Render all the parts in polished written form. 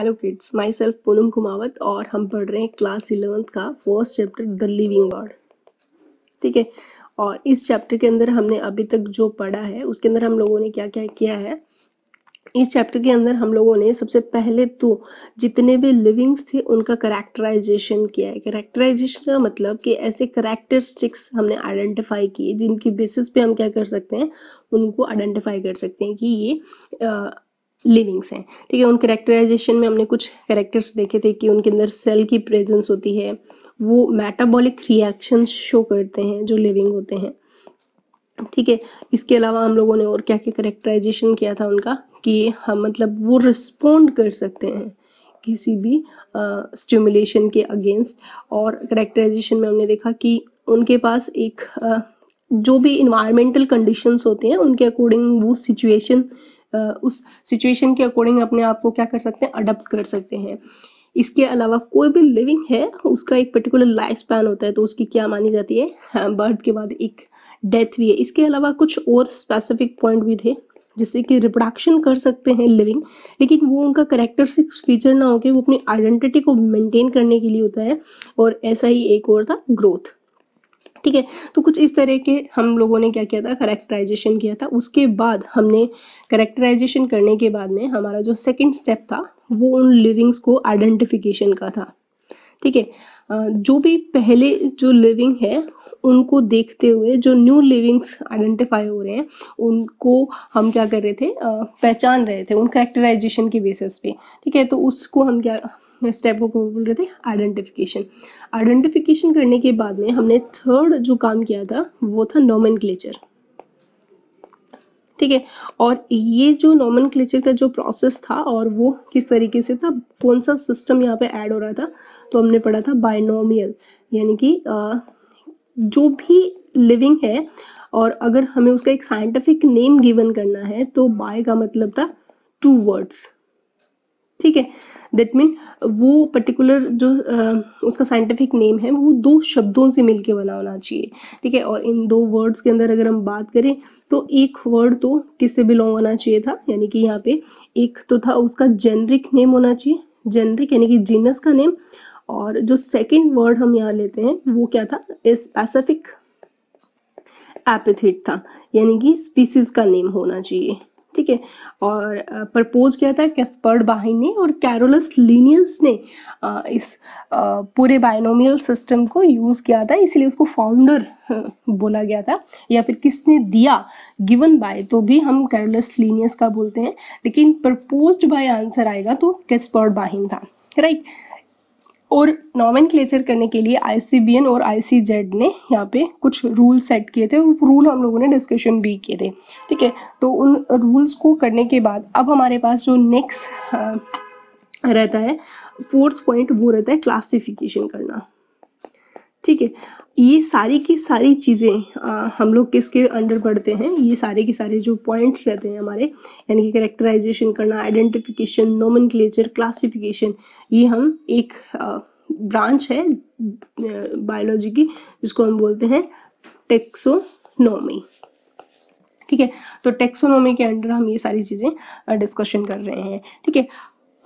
Hello kids, my self Poonam Kumawat और हम पढ़ रहे हैं क्लास 11th का first chapter the living word. ठीक है, और इस चैप्टर के अंदर हमने अभी तक जो पढ़ा है उसके अंदर हम लोगों ने क्या क्या किया है। इस चैप्टर के अंदर हम लोगों ने सबसे पहले तो जितने भी लिविंग्स थे उनका करेक्टराइजेशन किया है। करेक्टराइजेशन का मतलब कि ऐसे करेक्टरिस्टिक्स हमने आइडेंटिफाई किए जिनकी बेसिस पे हम क्या कर सकते हैं, उनको आइडेंटिफाई कर सकते हैं कि ये लिविंग्स हैं। ठीक है, उन करेक्टराइजेशन में हमने कुछ करेक्टर्स देखे थे कि उनके अंदर सेल की प्रेजेंस होती है, वो मेटाबॉलिक रिएक्शंस शो करते हैं जो लिविंग होते हैं। ठीक है, इसके अलावा हम लोगों ने और क्या क्या करेक्टराइजेशन किया था उनका कि हम मतलब वो रिस्पोंड कर सकते हैं किसी भी स्टिमुलेशन के अगेंस्ट। और करेक्टराइजेशन में हमने देखा कि उनके पास एक जो भी इन्वायरमेंटल कंडीशंस होते हैं उनके अकॉर्डिंग वो सिचुएशन उस सिचुएशन के अकॉर्डिंग अपने आप को क्या कर सकते हैं, अडॉप्ट कर सकते हैं। इसके अलावा कोई भी लिविंग है उसका एक पर्टिकुलर लाइफ स्पैन होता है, तो उसकी क्या मानी जाती है, बर्थ के बाद एक डेथ भी है। इसके अलावा कुछ और स्पेसिफिक पॉइंट भी थे जिससे कि रिप्रोडक्शन कर सकते हैं लिविंग, लेकिन वो उनका कैरेक्टरिस्टिक्स फीचर ना होके वो अपनी आइडेंटिटी को मेंटेन करने के लिए होता है। और ऐसा ही एक और था ग्रोथ। ठीक है, तो कुछ इस तरह के हम लोगों ने क्या किया था, करेक्टराइजेशन किया था। उसके बाद हमने करेक्टराइजेशन करने के बाद में हमारा जो सेकंड स्टेप था वो उन लिविंग्स को आइडेंटिफिकेशन का था। ठीक है, जो भी पहले जो लिविंग है उनको देखते हुए जो न्यू लिविंग्स आइडेंटिफाई हो रहे हैं उनको हम क्या कर रहे थे, पहचान रहे थे उन कैरेक्टराइजेशन के बेसिस पे। ठीक है, तो उसको हम क्या स्टेप को बोल रहे थे, आइडेंटिफिकेशन। आइडेंटिफिकेशन करने के बाद में हमने थर्ड जो काम किया था वो था नोमेनक्लेचर। ठीक है, और ये जो नोमेनक्लेचर का जो प्रोसेस था और वो किस तरीके से था, कौन सा सिस्टम यहाँ पे ऐड हो रहा था, तो हमने पढ़ा था बायनोमियल। यानी कि जो भी लिविंग है और अगर हमें उसका एक साइंटिफिक नेम गिवन करना है तो बाय का मतलब था 2 वर्ड्स। ठीक है, दैट मीन वो पर्टिकुलर जो उसका साइंटिफिक नेम है वो 2 शब्दों से मिलके बना होना चाहिए। ठीक है, और इन 2 वर्ड्स के अंदर अगर हम बात करें तो एक वर्ड तो किससे बिलोंग होना चाहिए था, यानी कि यहाँ पे एक तो था उसका जेनरिक नेम होना चाहिए, जेनरिक यानी कि जीनस का नेम। और जो सेकंड वर्ड हम यहाँ लेते हैं वो क्या था, स्पेसिफिक एपिथेट था, यानी कि स्पीसीज का नेम होना चाहिए। ठीक है, और प्रपोज किया था कैस्पर्ड बाहिन ने और कैरोलस लिनियस ने इस पूरे बायनोमियल सिस्टम को यूज किया था, इसलिए उसको फाउंडर बोला गया था। या फिर किसने दिया, गिवन बाय, तो भी हम कैरोलस लिनियस का बोलते हैं, लेकिन प्रपोज्ड बाय आंसर आएगा तो कैस्पर्ड बाहिन था। राइट, और नोमेनक्लेचर करने के लिए ICBN और ICZ ने यहाँ पे कुछ रूल सेट किए थे और रूल हम लोगों ने डिस्कशन भी किए थे। ठीक है, तो उन रूल्स को करने के बाद अब हमारे पास जो नेक्स्ट रहता है, फोर्थ पॉइंट, वो रहता है क्लासिफिकेशन करना। ठीक है, ये सारी की सारी चीज़ें हम लोग किसके अंडर पढ़ते हैं, ये सारे के सारे जो पॉइंट्स रहते हैं हमारे, यानी कि कैरेक्टराइजेशन करना, आइडेंटिफिकेशन, नोमेनक्लेचर, क्लासिफिकेशन, ये हम एक ब्रांच है बायोलॉजी की जिसको हम बोलते हैं टेक्सोनोमी। ठीक है, तो टेक्सोनोमी के अंडर हम ये सारी चीज़ें डिस्कशन कर रहे हैं। ठीक है,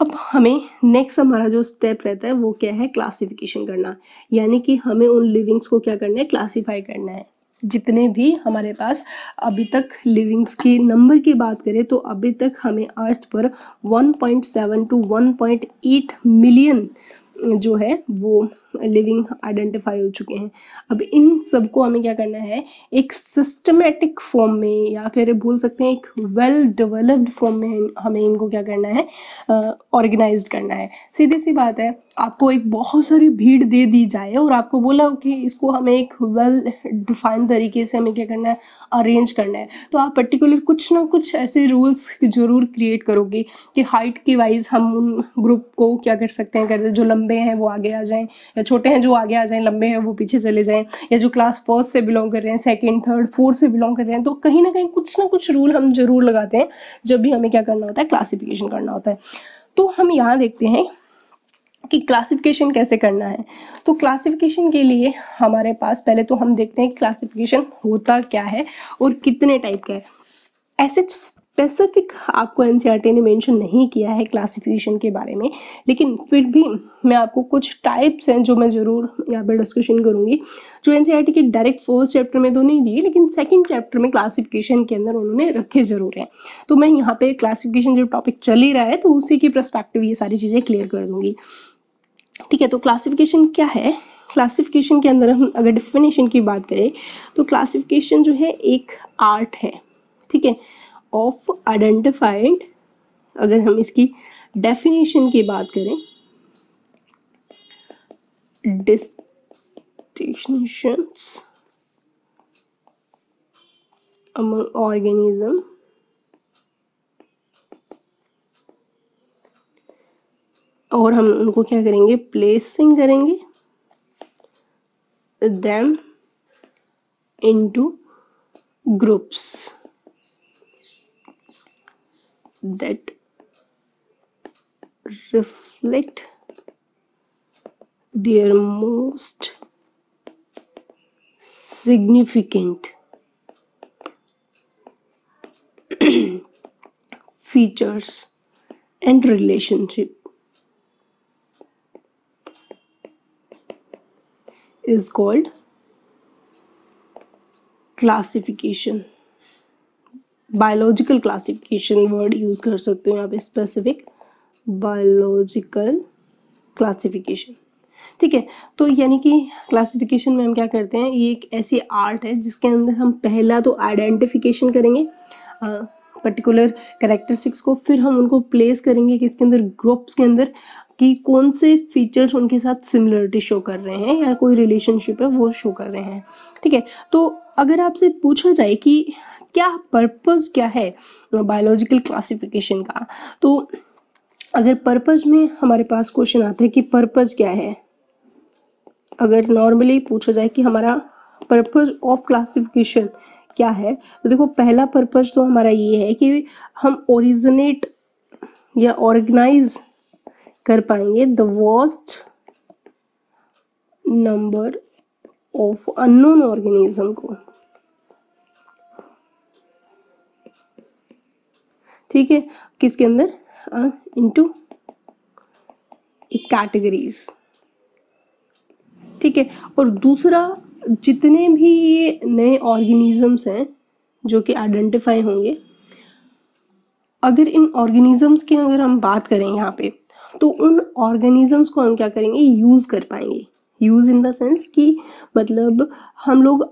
अब हमें नेक्स्ट हमारा जो स्टेप रहता है वो क्या है, क्लासिफिकेशन करना। यानी कि हमें उन लिविंग्स को क्या करना है, क्लासीफाई करना है। जितने भी हमारे पास अभी तक लिविंग्स की नंबर की बात करें तो अभी तक हमें अर्थ पर 1.7 to 1.8 मिलियन जो है वो लिविंग आइडेंटिफाई हो चुके हैं। अब इन सबको हमें क्या करना है, एक सिस्टमेटिक फॉर्म में या फिर बोल सकते हैं एक वेल डेवलप्ड फॉर्म में हमें इनको क्या करना है, ऑर्गेनाइज्ड करना है। सीधी सी बात है, आपको एक बहुत सारी भीड़ दे दी जाए और आपको बोला कि इसको हमें एक वेल डिफाइंड तरीके से हमें क्या करना है, अरेंज करना है, तो आप पर्टिकुलर कुछ ना कुछ ऐसे रूल्स जरूर क्रिएट करोगे कि हाइट के वाइज हम उन ग्रुप को क्या कर सकते हैं, करते जो लंबे हैं वो आगे आ जाएं, या छोटे हैं जो आगे आ जाएं, लंबे हैं वो पीछे चले जाएं, या जो क्लास फर्स्ट से बिलोंग कर रहे हैं, सेकंड, थर्ड, फोर्थ से बिलोंग कर रहे हैं, तो कहीं ना कहीं कुछ ना कुछ रूल हम जरूर लगाते हैं जब भी हमें क्या करना होता है, क्लासिफिकेशन करना होता है। तो हम यहाँ देखते हैं कि क्लासिफिकेशन कैसे करना है। तो क्लासिफिकेशन के लिए हमारे पास पहले तो हम देखते हैं क्लासिफिकेशन होता क्या है और कितने टाइप का है। ऐसे स्पेसिफिक आपको एनसीईआरटी ने मेंशन नहीं किया है क्लासिफिकेशन के बारे में, लेकिन फिर भी मैं आपको कुछ टाइप्स हैं जो मैं ज़रूर यहाँ पे डिस्कशन करूँगी, जो एनसीईआरटी के डायरेक्ट फर्स्ट चैप्टर में तो नहीं दिए, लेकिन सेकंड चैप्टर में क्लासिफिकेशन के अंदर उन्होंने रखे ज़रूर हैं। तो मैं यहाँ पे क्लासिफिकेशन जो टॉपिक चल ही रहा है तो उसी की पर्सपेक्टिव ये सारी चीज़ें क्लियर कर दूँगी। ठीक है, तो क्लासिफिकेशन क्या है? क्लासिफिकेशन के अंदर हम अगर डिफिनेशन की बात करें तो क्लासिफिकेशन जो है एक आर्ट है, ठीक है, ऑफ आइडेंटिफाइड। अगर हम इसकी डेफिनेशन की बात करें, distinctions among organism और हम उनको क्या करेंगे, प्लेसिंग करेंगे them into groups that reflect their most significant features and relationship is called classification. Biological classification word use कर सकते हो यहाँ पे, स्पेसिफिक बायोलॉजिकल क्लासिफिकेशन। ठीक है, तो यानी कि क्लासिफिकेशन में हम क्या करते हैं, ये एक ऐसी आर्ट है जिसके अंदर हम पहला तो आइडेंटिफिकेशन करेंगे पर्टिकुलर कैरेक्टरिस्टिक्स को, फिर हम उनको प्लेस करेंगे कि इसके अंदर ग्रुप्स के अंदर कि कौन से फीचर्स उनके साथ सिमिलरिटी शो कर रहे हैं या कोई रिलेशनशिप है वो शो कर रहे हैं। ठीक है, तो अगर आपसे पूछा जाए कि क्या पर्पस क्या है बायोलॉजिकल क्लासिफिकेशन का, तो अगर पर्पस में हमारे पास क्वेश्चन आता है कि पर्पस क्या है, अगर नॉर्मली पूछा जाए कि हमारा पर्पस ऑफ क्लासिफिकेशन क्या है, तो देखो पहला पर्पस तो हमारा ये है कि हम ओरिजिनेट या ऑर्गेनाइज कर पाएंगे the worst number of unknown organism को। ठीक है, किसके अंदर, इनटू कैटेगरीज। ठीक है, और दूसरा जितने भी ये नए ऑर्गेनिजम्स हैं जो कि आइडेंटिफाई होंगे, अगर इन ऑर्गेनिजम्स की अगर हम बात करें यहाँ पे, तो उन ऑर्गेनिजम्स को हम क्या करेंगे, यूज कर पाएंगे। यूज इन द सेंस कि मतलब हम लोग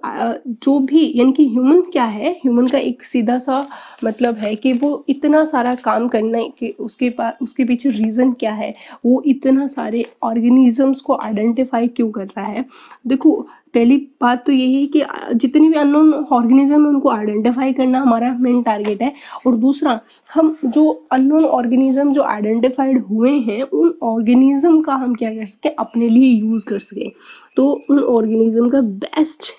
जो भी, यानी कि ह्यूमन क्या है, ह्यूमन का एक सीधा सा मतलब है कि वो इतना सारा काम करने के उसके पीछे रीज़न क्या है, वो इतना सारे ऑर्गेनिजम्स को आइडेंटिफाई क्यों कर रहा है। देखो पहली बात तो यही है कि जितने भी अननोन ऑर्गेनिज्म है उनको आइडेंटिफाई करना हमारा मेन टारगेट है, और दूसरा हम जो अननोन ऑर्गेनिज्म जो आइडेंटिफाइड हुए हैं उन ऑर्गेनिज्म का हम क्या कर सके, अपने लिए यूज कर सके। तो उन ऑर्गेनिज्म का बेस्ट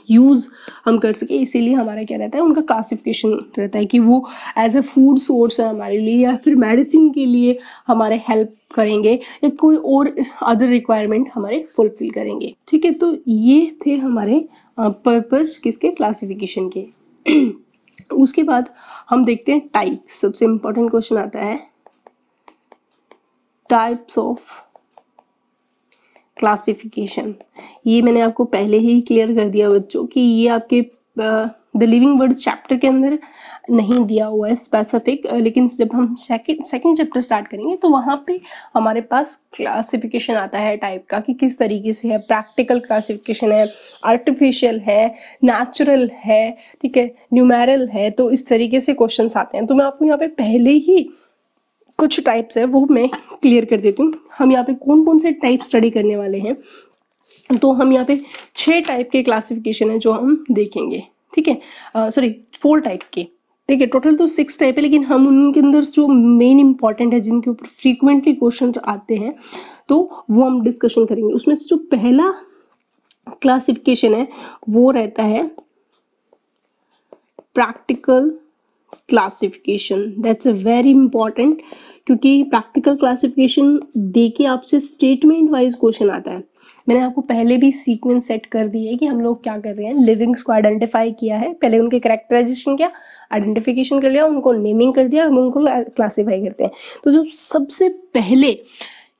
यूज हम कर सके, इसीलिए हमारा क्या रहता है, उनका क्लासिफिकेशन रहता है कि वो एज ए फूड सोर्स है हमारे लिए, या फिर मेडिसिन के लिए हमारे हेल्प करेंगे, या कोई और अदर रिक्वायरमेंट हमारे फुलफिल करेंगे। ठीक है, तो ये थे हमारे पर्पस किसके, क्लासिफिकेशन के। उसके बाद हम देखते हैं टाइप। सबसे इंपॉर्टेंट क्वेश्चन आता है टाइप्स ऑफ क्लासिफिकेशन। ये मैंने आपको पहले ही क्लियर कर दिया बच्चों कि ये आपके द लिविंग वर्ड्स चैप्टर के अंदर नहीं दिया हुआ है स्पेसिफिक, लेकिन जब हम सेकंड चैप्टर स्टार्ट करेंगे तो वहाँ पे हमारे पास क्लासिफिकेशन आता है टाइप का कि किस तरीके से है। प्रैक्टिकल क्लासिफिकेशन है, आर्टिफिशियल है, नेचुरल है, ठीक है, न्यूमेरल है, तो इस तरीके से क्वेश्चंस आते हैं। तो मैं आपको यहाँ पे पहले ही कुछ टाइप्स है वो मैं क्लियर कर देती हूँ। हम यहाँ पे कौन कौन से टाइप स्टडी करने वाले हैं, तो हम यहाँ पे 6 टाइप के क्लासिफिकेशन है जो हम देखेंगे। ठीक है, सॉरी 4 टाइप के। ठीक है, टोटल तो 6 टाइप है, लेकिन हम उनके अंदर जो मेन इंपॉर्टेंट है जिनके ऊपर फ्रीक्वेंटली क्वेश्चन आते हैं तो वो हम डिस्कशन करेंगे। उसमें से जो पहला क्लासिफिकेशन है वो रहता है practical classification. That's a very important, क्योंकि प्रैक्टिकल क्लासिफिकेशन दे के आपसे स्टेटमेंट वाइज क्वेश्चन आता है। मैंने आपको पहले भी सीक्वेंस सेट कर दी है कि हम लोग क्या कर रहे हैं, लिविंग्स को आइडेंटिफाई किया है, पहले उनके कैरेक्टराइजेशन किया, आइडेंटिफिकेशन कर लिया, उनको नेमिंग कर दिया, हम उनको क्लासीफाई करते हैं। तो जो सबसे पहले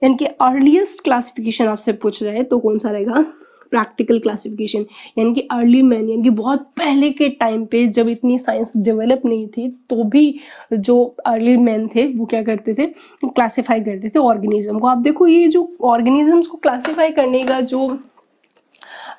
यानी कि अर्लीस्ट क्लासिफिकेशन आपसे पूछा जाए तो कौन सा रहेगा, प्रैक्टिकल क्लासिफिकेशन। यानी कि अर्ली मैन, यानी कि बहुत पहले के टाइम पे जब इतनी साइंस डेवलप नहीं थी तो भी जो अर्ली मैन थे वो क्या करते थे, क्लासिफाई करते थे ऑर्गेनिज्म को। आप देखो ये जो ऑर्गेनिजम्स को क्लासिफाई करने का जो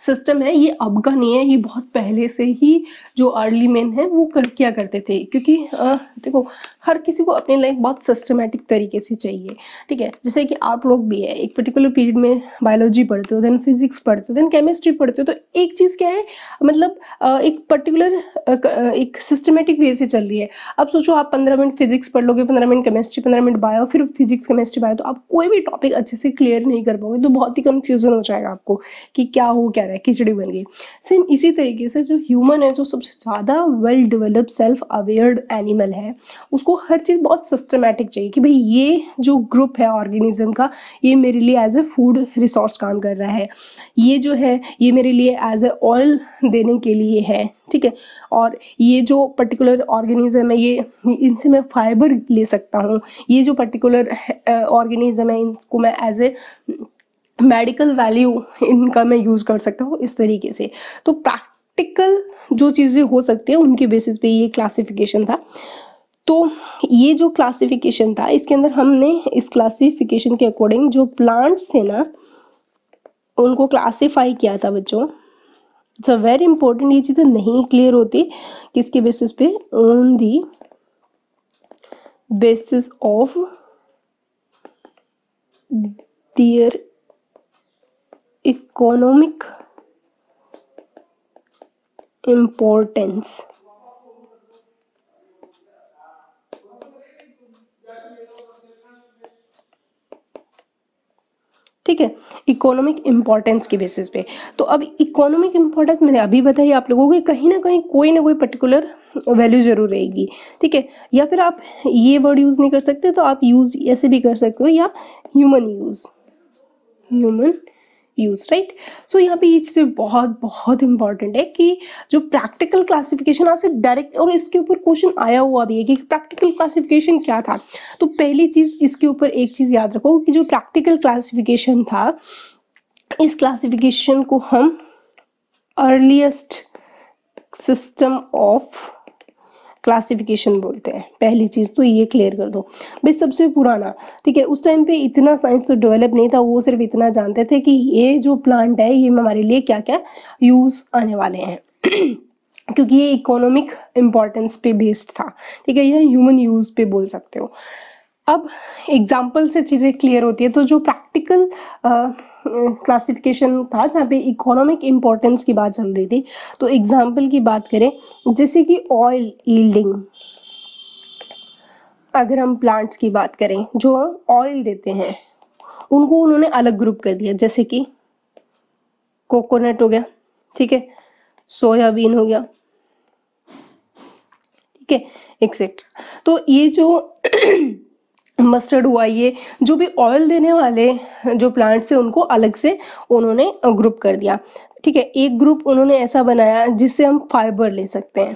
सिस्टम है ये अब का नहीं है, ये बहुत पहले से ही जो अर्ली मैन है वो किया करते थे। क्योंकि देखो हर किसी को अपनी लाइफ बहुत सिस्टमेटिक तरीके से चाहिए, ठीक है। जैसे कि आप लोग भी है, एक पर्टिकुलर पीरियड में बायोलॉजी पढ़ते हो, देन फिजिक्स पढ़ते हो, देन केमिस्ट्री पढ़ते हो, तो एक चीज़ क्या है, मतलब एक पर्टिकुलर एक सिस्टमेटिक वे से चल रही है। अब सोचो आप 15 मिनट फिजिक्स पढ़ लोगे, 15 मिनट केमिस्ट्री, 15 मिनट बायो, फिर फिजिक्स केमिस्ट्री बायो, तो आप कोई भी टॉपिक अच्छे से क्लियर नहीं कर पाओगे, तो बहुत ही कंफ्यूजन हो जाएगा आपको कि क्या हो क्या रहा है, खिचड़ी बन गई। सेम इसी तरीके से जो ह्यूमन है, जो सबसे ज़्यादा वेल डेवलप्ड सेल्फ अवेयर्ड एनिमल है, उसको हर चीज़ बहुत सिस्टमेटिक चाहिए कि भाई ये जो ग्रुप है ऑर्गेनिज्म का, ये मेरे लिए एज ए फूड रिसोर्स काम कर रहा है, ये जो है ये मेरे लिए एज ए ऑयल देने के लिए है, ठीक है। और ये जो पर्टिकुलर ऑर्गेनिज्म है, ये इनसे मैं फाइबर ले सकता हूँ, ये जो पर्टिकुलर ऑर्गेनिज्म है इनको मैं एज ए मेडिकल वैल्यू इनका मैं यूज़ कर सकता हूँ, इस तरीके से। तो प्रैक्टिकल जो चीज़ें हो सकती है उनके बेसिस पे ये क्लासिफिकेशन था। तो ये जो क्लासिफिकेशन था इसके अंदर हमने इस क्लासिफिकेशन के अकॉर्डिंग जो प्लांट्स थे ना उनको क्लासिफाई किया था बच्चों। इट्स अ वेरी इंपॉर्टेंट, ये चीज़ें नहीं क्लियर होती किसके बेसिस पे, on the basis of their economic importance. ठीक है, इकोनॉमिक इम्पोर्टेंस के बेसिस पे। तो अब इकोनॉमिक इम्पोर्टेंस मैंने अभी बताई आप लोगों को, कहीं ना कहीं कोई ना कोई पर्टिकुलर वैल्यू जरूर रहेगी, ठीक है। या फिर आप ये वर्ड यूज नहीं कर सकते तो आप यूज ऐसे भी कर सकते हो, या ह्यूमन यूज, राइट। सो यहाँ पे ये चीज़ें बहुत बहुत इंपॉर्टेंट है कि जो प्रैक्टिकल क्लासिफिकेशन आपसे डायरेक्ट, और इसके ऊपर क्वेश्चन आया हुआ भी है कि प्रैक्टिकल क्लासिफिकेशन क्या था। तो पहली चीज इसके ऊपर एक चीज याद रखो कि जो प्रैक्टिकल क्लासिफिकेशन था, इस क्लासिफिकेशन को हम अर्लीस्ट सिस्टम ऑफ क्लासिफिकेशन बोलते हैं। पहली चीज तो ये क्लियर कर दो भाई, सबसे पुराना, ठीक है। उस टाइम पे इतना साइंस तो डेवलप नहीं था, वो सिर्फ इतना जानते थे कि ये जो प्लांट है ये हमारे लिए क्या क्या यूज आने वाले हैं क्योंकि ये इकोनॉमिक इम्पोर्टेंस पे बेस्ड था, ठीक है, या ह्यूमन यूज पे बोल सकते हो। अब एग्जाम्पल से चीज़ें क्लियर होती है। तो जो प्रैक्टिकल क्लासिफिकेशन था जहाँ पे इकोनॉमिक इम्पोर्टेंस की बात चल रही थी, तो एग्जाम्पल की बात करें जैसे कि ऑयल यील्डिंग, अगर हम प्लांट्स की बात करें जो ऑयल देते हैं उनको उन्होंने अलग ग्रुप कर दिया, जैसे कि कोकोनट हो गया, ठीक है, सोयाबीन हो गया, ठीक है, एक्सेट्रा। तो ये जो मस्टर्ड हुआ, ये जो भी ऑयल देने वाले जो प्लांट्स है उनको अलग से उन्होंने ग्रुप कर दिया, ठीक है। एक ग्रुप उन्होंने ऐसा बनाया जिससे हम फाइबर ले सकते हैं,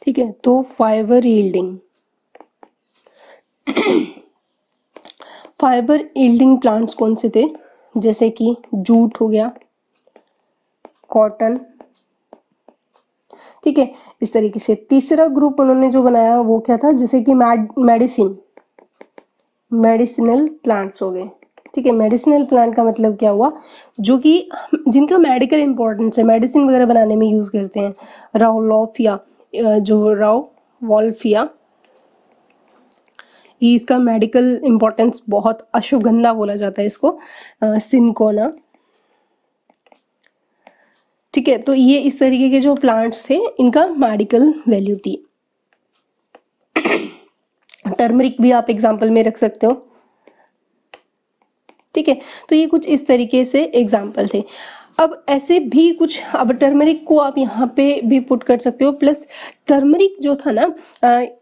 ठीक है, तो fibre yielding fibre yielding plants कौन से थे, जैसे कि जूट हो गया, कॉटन, ठीक है, इस तरीके से। तीसरा ग्रुप उन्होंने जो बनाया वो क्या था, जैसे कि मेडिसिनल प्लांट्स हो गए, ठीक है। मेडिसिनल प्लांट का मतलब क्या हुआ, जो कि जिनका मेडिकल इंपॉर्टेंस है, मेडिसिन वगैरह बनाने में यूज करते हैं। राउलोफिया, जो वॉल्फिया, ये इसका मेडिकल इंपॉर्टेंस बहुत, अश्वगंधा बोला जाता है इसको, सिनकोना, ठीक है। तो ये इस तरीके के जो प्लांट्स थे इनका मेडिकल वैल्यू थी। टर्मरिक भी आप एग्जांपल में रख सकते हो, ठीक है। तो ये कुछ इस तरीके से एग्जांपल थे। अब ऐसे भी कुछ, अब टर्मरिक को आप यहाँ पे भी पुट कर सकते हो, प्लस टर्मरिक जो था ना,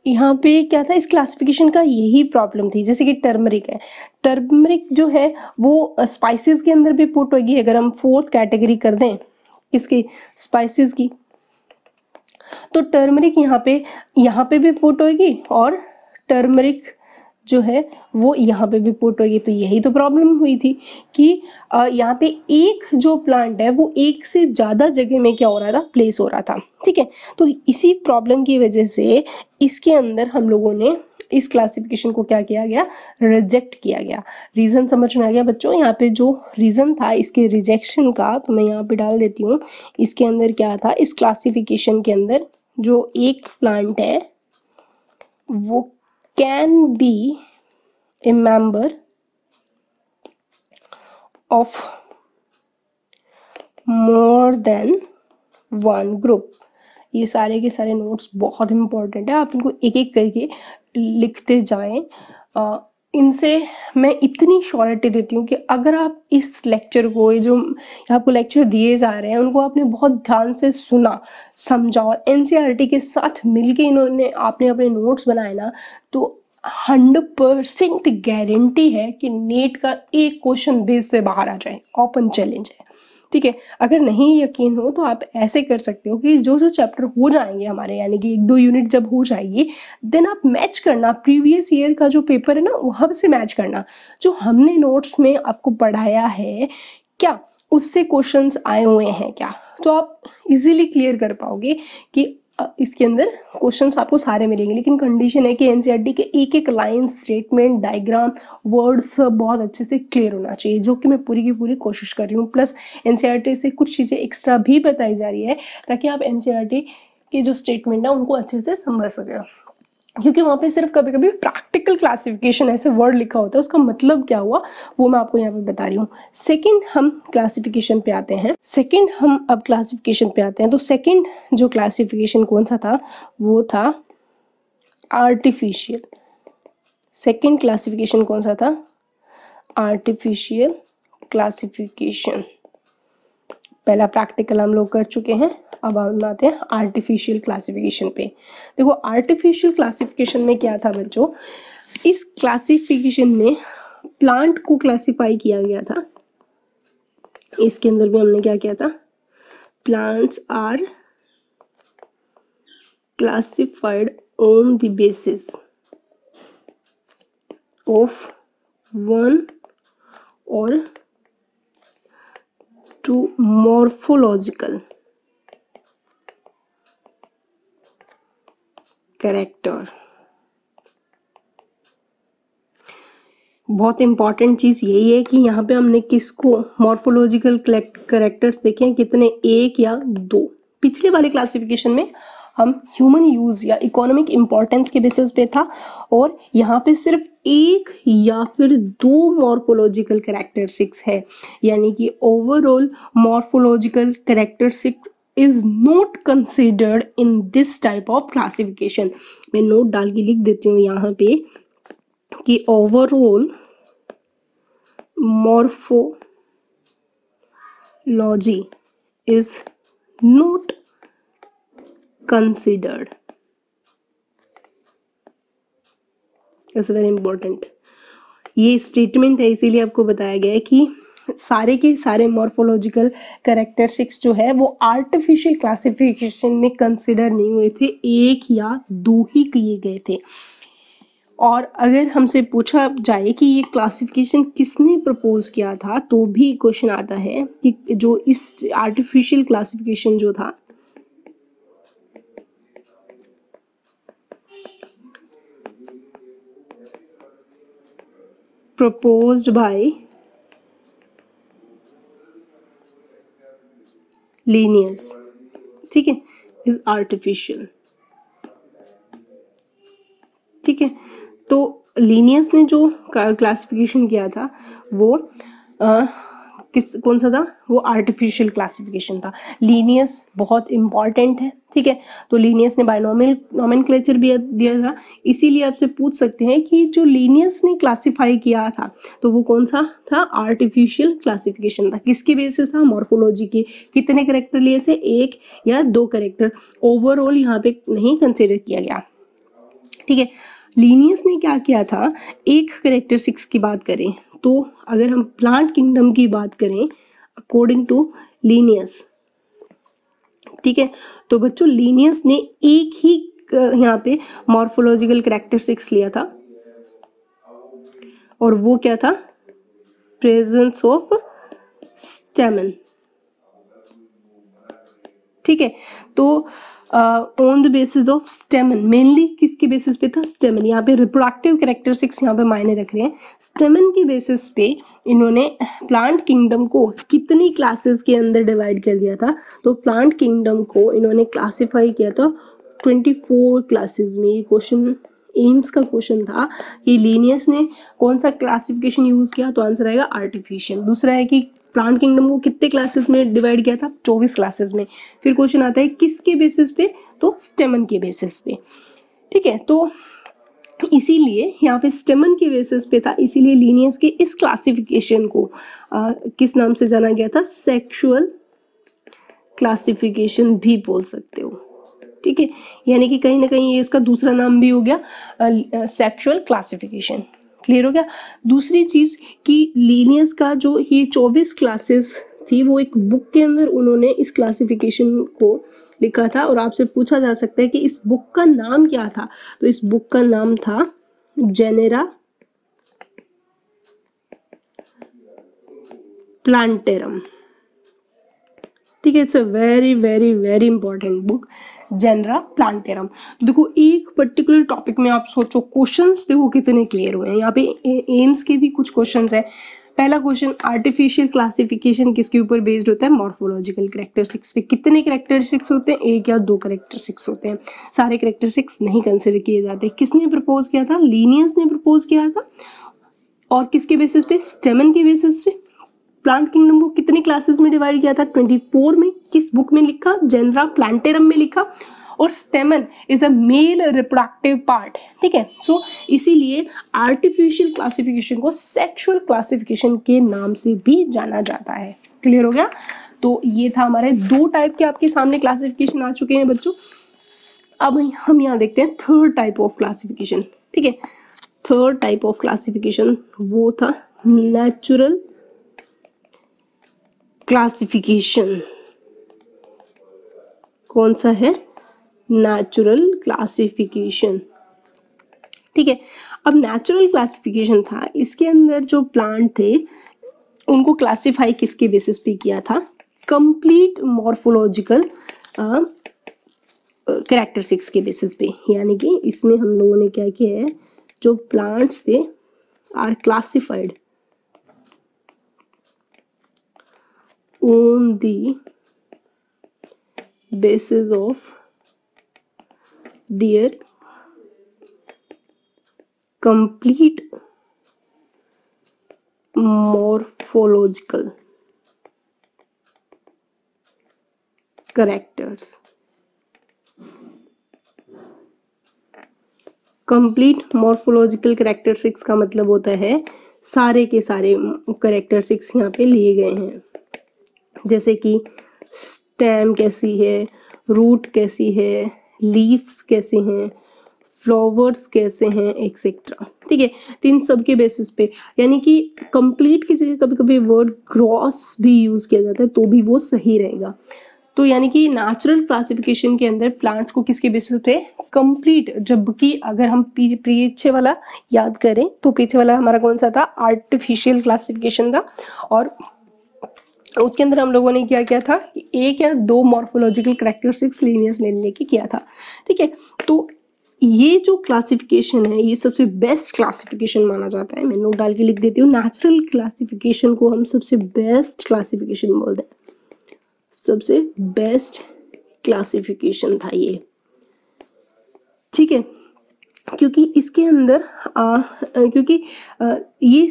यहाँ पे क्या था, इस क्लासिफिकेशन का यही प्रॉब्लम थी। जैसे कि टर्मरिक है, टर्मरिक जो है वो स्पाइसेस के अंदर भी पुट होगी, अगर हम फोर्थ कैटेगरी कर दें किसकी, स्पाइसेस की, तो टर्मरिक यहाँ पे भी पुट होगी और टर्मरिक जो है वो यहाँ पे भी पुट होगी। तो यही तो प्रॉब्लम हुई थी कि यहाँ पे एक जो प्लांट है वो एक से ज़्यादा जगह में क्या हो रहा था, प्लेस हो रहा था। ठीक है, तो इसी प्रॉब्लम की वजह से इसके अंदर हम लोगों ने इस क्लासिफिकेशन को क्या किया गया, रिजेक्ट किया गया। रीज़न समझ में आ गया बच्चों? यहाँ पे जो रीज़न था इसके रिजेक्शन का, तो मैं यहाँ पे डाल देती हूँ। इसके अंदर क्या था, इस क्लासिफिकेशन के अंदर जो एक प्लांट है वो can be A member of more than one group. ये सारे के सारे नोट्स बहुत इंपॉर्टेंट है, आप इनको एक एक करके लिखते जाएं। इनसे मैं इतनी श्योरिटी देती हूँ कि अगर आप इस लेक्चर को, ये जो आपको लेक्चर दिए जा रहे हैं उनको आपने बहुत ध्यान से सुना, समझा और एनसीईआरटी के साथ मिलके आपने अपने नोट्स बनाए ना, तो 100% गारंटी है कि नेट का एक क्वेश्चन बेस से बाहर आ जाए। ओपन चैलेंज है। ठीक है, अगर नहीं यकीन हो तो आप ऐसे कर सकते हो कि जो चैप्टर हो जाएंगे हमारे, यानी कि 1-2 यूनिट जब हो जाएगी, देन आप मैच करना, प्रीवियस ईयर का जो पेपर है ना वहां से मैच करना, जो हमने नोट्स में आपको पढ़ाया है क्या उससे क्वेश्चंस आए हुए हैं क्या, तो आप इजीली क्लियर कर पाओगे कि इसके अंदर क्वेश्चंस आपको सारे मिलेंगे। लेकिन कंडीशन है कि एनसीईआरटी के एक एक लाइन, स्टेटमेंट, डायग्राम, वर्ड सब बहुत अच्छे से क्लियर होना चाहिए, जो कि मैं पूरी की पूरी कोशिश कर रही हूँ। प्लस एनसीईआरटी से कुछ चीज़ें एक्स्ट्रा भी बताई जा रही है ताकि आप एनसीईआरटी के जो स्टेटमेंट है उनको अच्छे से समझ सके, क्योंकि वहाँ पे सिर्फ कभी कभी प्रैक्टिकल क्लासिफिकेशन ऐसे वर्ड लिखा होता है, उसका मतलब क्या हुआ वो मैं आपको यहाँ पे बता रही हूँ। सेकंड हम क्लासिफिकेशन पे आते हैं। तो सेकंड जो क्लासिफिकेशन कौन सा था, वो था आर्टिफिशियल। सेकंड क्लासिफिकेशन कौन सा था, आर्टिफिशियल क्लासिफिकेशन। पहला प्रैक्टिकल हम लोग कर चुके हैं, अब हम आते हैं आर्टिफिशियल क्लासिफिकेशन पे। देखो आर्टिफिशियल क्लासिफिकेशन में क्या था बच्चों, इस क्लासिफिकेशन में प्लांट को क्लासिफाई किया गया था। इसके अंदर भी हमने क्या किया था, plants are classified on the basis of one और टू मॉर्फोलॉजिकल कैरेक्टर। बहुत इंपॉर्टेंट चीज यही है कि यहाँ पे हमने किसको, मॉर्फोलॉजिकल कैरेक्टर्स देखे हैं कितने, 1 या 2। पिछले वाले क्लासिफिकेशन में हम ह्यूमन यूज या इकोनॉमिक इंपॉर्टेंस के बेसिस पे था, और यहाँ पे सिर्फ 1 या फिर 2 मॉर्फोलॉजिकल कैरेक्टरिस्टिक्स है, यानी कि overall morphological characteristics is not considered in this type of classification। मैं नोट डाल के लिख देती हूँ यहाँ पे कि overall morphology is not considered। It's very important, ये स्टेटमेंट है, इसीलिए आपको बताया गया है कि सारे के सारे मॉर्फोलॉजिकल कैरेक्टरिस्टिक्स जो है वो आर्टिफिशियल क्लासिफिकेशन में कंसिडर नहीं हुए थे, 1 या 2 ही किए गए थे। और अगर हमसे पूछा जाए कि ये क्लासिफिकेशन किसने प्रपोज किया था, तो भी क्वेश्चन आता है कि जो इस आर्टिफिशियल क्लासिफिकेशन जो था, proposed by Linnaeus, ठीक है, इज आर्टिफिशियल। ठीक है, तो लीनियस ने जो क्लासिफिकेशन किया था वो कौन सा था, वो आर्टिफिशियल क्लासिफिकेशन था। लीनियस बहुत इंपॉर्टेंट है, ठीक है, तो लीनियस ने बायनोमियल नोमेनक्लेचर भी दिया था, इसीलिए आपसे पूछ सकते हैं कि जो लीनियस ने क्लासिफाई किया था तो वो कौन सा था, आर्टिफिशियल क्लासिफिकेशन था। किसके बेसिस था, मॉर्फोलॉजी के। कितने करेक्टर लिए थे, एक या दो करेक्टर, ओवरऑल यहाँ पे नहीं कंसिडर किया गया, ठीक है। लीनियस ने क्या किया था, एक करेक्टरिस्टिक्स की बात करें तो अगर हम प्लांट किंगडम की बात करें अकॉर्डिंग टू लीनियस, ठीक है, तो बच्चों लीनियस ने एक ही यहाँ पे मॉर्फोलॉजिकल करेक्टरिस्टिक्स लिया था और वो क्या था, प्रेजेंस ऑफ स्टेमन, ठीक है। तो on the basis of स्टेमन, mainly किसके बेसिस पे था, स्टेमन। यहाँ पे रिप्रोडक्टिव कैरेक्टरिस्टिक्स यहाँ पे मायने रख रहे हैं। स्टेमन के बेसिस पे इन्होंने प्लांट किंगडम को कितनी क्लासेस के अंदर डिवाइड कर दिया था, तो प्लांट किंगडम को इन्होंने क्लासिफाई किया था 24 क्लासेस में। ये क्वेश्चन एम्स का क्वेश्चन था कि लीनियस ने कौन सा क्लासिफिकेशन यूज किया, तो आंसर आएगा आर्टिफिशियल। दूसरा है कि प्लांट किंगडम को कितने क्लासेस में डिवाइड किया था, 24 क्लासेस में। फिर क्वेश्चन आता है किसके बेसिस पे, तो स्टेमन के बेसिस पे, ठीक है। तो इसीलिए यहाँ पे स्टेमन के बेसिस पे था, इसीलिए लीनियस के इस क्लासिफिकेशन को किस नाम से जाना गया था, सेक्सुअल क्लासिफिकेशन भी बोल सकते हो, ठीक है। यानी कि कहीं ना कहीं ये इसका दूसरा नाम भी हो गया सेक्सुअल क्लासिफिकेशन। क्लियर हो गया। दूसरी चीज कि लीनियस का जो ये 24 क्लासेस थी वो एक बुक के अंदर उन्होंने इस क्लासिफिकेशन को लिखा था, और आपसे पूछा जा सकता है कि इस बुक का नाम क्या था, तो इस बुक का नाम था जेनेरा प्लांटेरम, ठीक है। It's a very very very important book, Genera Plantarum. देखो एक पर्टिकुलर टॉपिक में आप सोचो क्वेश्चंस देखो कितने क्लियर हुए हैं। यहाँ पे एम्स के भी कुछ क्वेश्चंस है। पहला क्वेश्चन, आर्टिफिशियल क्लासिफिकेशन किसके ऊपर बेस्ड होता है, मॉर्फोलॉजिकल कैरेक्टरिस्टिक्स पे। कितने कैरेक्टरिस्टिक्स होते हैं, एक या दो कैरेक्टरिस्टिक्स होते हैं, सारे कैरेक्टरिस्टिक्स नहीं कंसिडर किए जाते। किसने प्रपोज किया था, लीनियस ने प्रपोज किया था, और किसके बेसिस पे, स्टेमन के बेसिस पे। प्लांट किंगडम को कितने क्लासेस में डिवाइड किया था, 24 में। किस बुक में लिखा, जेनरा प्लांटेरम में लिखा। और स्टेमन is a male reproductive part, ठीक है। सो इसीलिए आर्टिफिशियल क्लासिफिकेशन को सेक्सुअल क्लासिफिकेशन के नाम से भी जाना जाता है। क्लियर हो गया। तो ये था हमारे दो टाइप के आपके सामने क्लासिफिकेशन आ चुके हैं बच्चों। अब हम यहाँ देखते हैं थर्ड टाइप ऑफ क्लासिफिकेशन, ठीक है। थर्ड टाइप ऑफ क्लासिफिकेशन वो था नेचुरल क्लासिफिकेशन। कौन सा है, नेचुरल क्लासिफिकेशन, ठीक है। अब नेचुरल क्लासिफिकेशन था, इसके अंदर जो प्लांट थे उनको क्लासिफाई किसके बेसिस पे किया था, कंप्लीट मॉर्फोलॉजिकल कैरेक्टरिस्टिक्स के बेसिस पे। यानी कि इसमें हम लोगों ने क्या किया है, जो प्लांट्स थे are classified on the basis of their complete morphological characters। Complete morphological characteristics का मतलब होता है सारे के सारे कैरेक्टरिस्टिक्स यहाँ पे लिए गए हैं, जैसे कि स्टेम कैसी है, रूट कैसी है, लीव्स कैसे हैं, फ्लावर्स कैसे हैं, एक्सेट्रा, ठीक है। तो इन सब के बेसिस पे, यानी कि कंप्लीट की जगह कभी कभी वर्ड ग्रॉस भी यूज किया जाता है तो भी वो सही रहेगा। तो यानी कि नेचुरल क्लासिफिकेशन के अंदर प्लांट को किसके बेसिस पे, कंप्लीट। जबकि अगर हम पीछे वाला याद करें तो पीछे वाला हमारा कौन सा था, आर्टिफिशियल क्लासिफिकेशन था, और उसके अंदर हम लोगों ने क्या किया था, एक या दो मॉर्फोलॉजिकल कैरेक्टरिस्टिक्स लीनियस लेने की किया था, ठीक है। तो ये जो क्लासिफिकेशन है ये सबसे बेस्ट क्लासिफिकेशन माना जाता है। मैं नोट डाल के लिख देती हूँ, नेचुरल क्लासिफिकेशन को हम सबसे बेस्ट क्लासिफिकेशन बोलते हैं, सबसे बेस्ट क्लासिफिकेशन था ये, ठीक है। क्योंकि इसके अंदर ये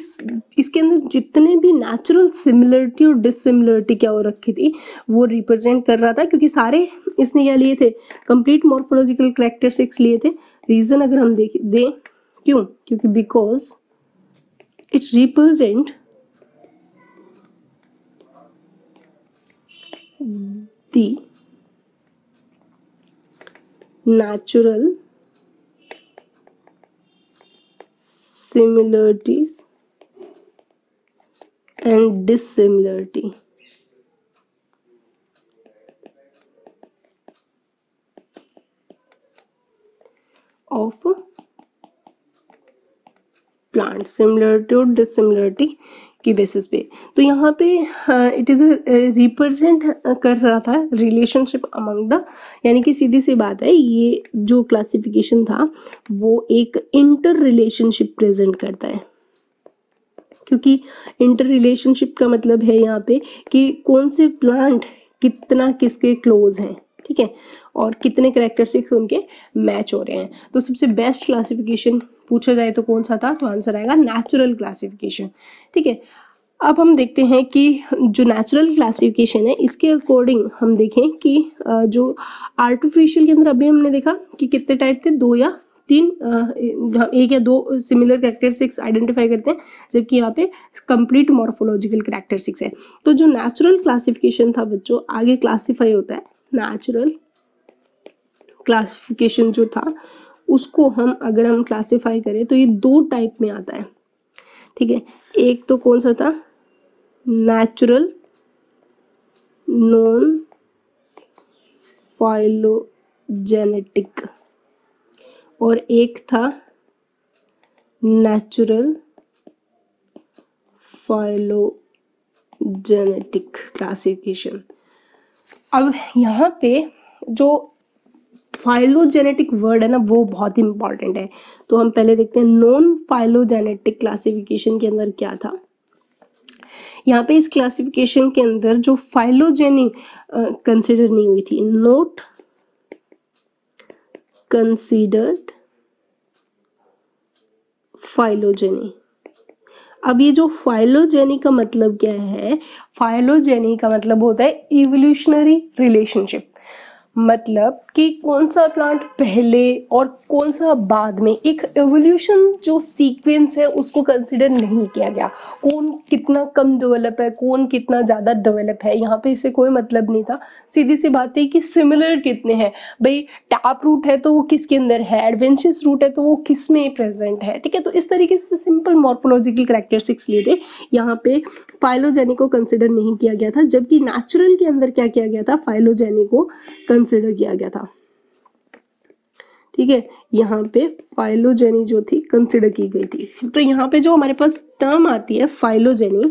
इसके अंदर जितने भी नेचुरल सिमिलरिटी और डिसिमिलरिटी क्या हो रखी थी वो रिप्रेजेंट कर रहा था, क्योंकि सारे इसने क्या लिए थे, कंप्लीट मॉर्फोलॉजिकल कैरेक्टरिस्टिक्स लिए थे। रीजन अगर हम दें क्यों, क्योंकि because it represent the natural similarities and dissimilarity of plant, similarity और डिसिमिलरिटी की बेसिस पे। तो यहाँ पे इट इज रिप्रेजेंट कर रहा था रिलेशनशिप अमंग द, यानी कि सीधी सी बात है, ये जो क्लासिफिकेशन था वो एक इंटर रिलेशनशिप प्रेजेंट करता है, क्योंकि इंटर रिलेशनशिप का मतलब है यहाँ पे कि कौन से प्लांट कितना किसके क्लोज हैं, ठीक है, और कितने कैरेक्टरिस्टिक्स उनके मैच हो रहे हैं। तो सबसे बेस्ट क्लासिफिकेशन पूछा जाए तो कौन सा था, तो आंसर आएगा नेचुरल क्लासिफिकेशन, ठीक है। अब हम देखते हैं कि जो नेचुरल क्लासिफिकेशन है इसके अकॉर्डिंग हम देखें कि जो आर्टिफिशियल के अंदर अभी हमने देखा कि कितने टाइप थे, 2 या 3, एक या 2 सिमिलर कैरेक्टरिस्टिक्स आइडेंटिफाई करते हैं, जबकि यहाँ पे कंप्लीट मॉर्फोलॉजिकल कैरेक्टरिस्टिक्स है। तो जो नेचुरल क्लासिफिकेशन था बच्चों, आगे क्लासिफाई होता है, नेचुरल क्लासिफिकेशन जो था उसको हम अगर हम क्लासिफाई करें तो ये 2 टाइप में आता है, ठीक है। एक तो कौन सा था, नेचुरल नॉन फाइलोजेनेटिक, और एक था नेचुरल फाइलोजेनेटिक क्लासिफिकेशन। अब यहाँ पे जो फाइलोजेनेटिक वर्ड है ना वो बहुत इंपॉर्टेंट है, तो हम पहले देखते हैं नॉन फाइलोजेनेटिक क्लासिफिकेशन के अंदर क्या था। यहाँ पे इस क्लासिफिकेशन के अंदर जो फाइलोजेनी कंसिडर नहीं हुई थी, नॉट कंसिडर्ड फाइलोजेनी। अब ये जो फाइलोजेनी का मतलब क्या है, फाइलोजेनी का मतलब होता है इवोल्यूशनरी रिलेशनशिप, मतलब कि कौन सा प्लांट पहले और कौन सा बाद में, एक एवोल्यूशन जो सीक्वेंस है उसको कंसिडर नहीं किया गया, कौन कितना कम डेवलप है, कौन कितना ज़्यादा डेवलप है, यहाँ पे इससे कोई मतलब नहीं था। सीधी सी बात है कि सिमिलर कितने हैं, भाई टैप रूट है तो वो किसके अंदर है, एडवेंशियस रूट है तो वो किस में प्रेजेंट है, ठीक है। तो इस तरीके से सिंपल मॉर्फोलॉजिकल कैरेक्टरिस्टिक्स लिए थे, यहाँ पे फाइलोजेनी को कंसिडर नहीं किया गया था, जबकि नेचुरल के अंदर क्या किया गया था, फाइलोजेनी को कंसिडर किया गया था, ठीक है। यहाँ पे फाइलोजेनी जो थी कंसिडर की गई थी। तो यहाँ पे जो हमारे पास टर्म आती है फाइलोजेनी,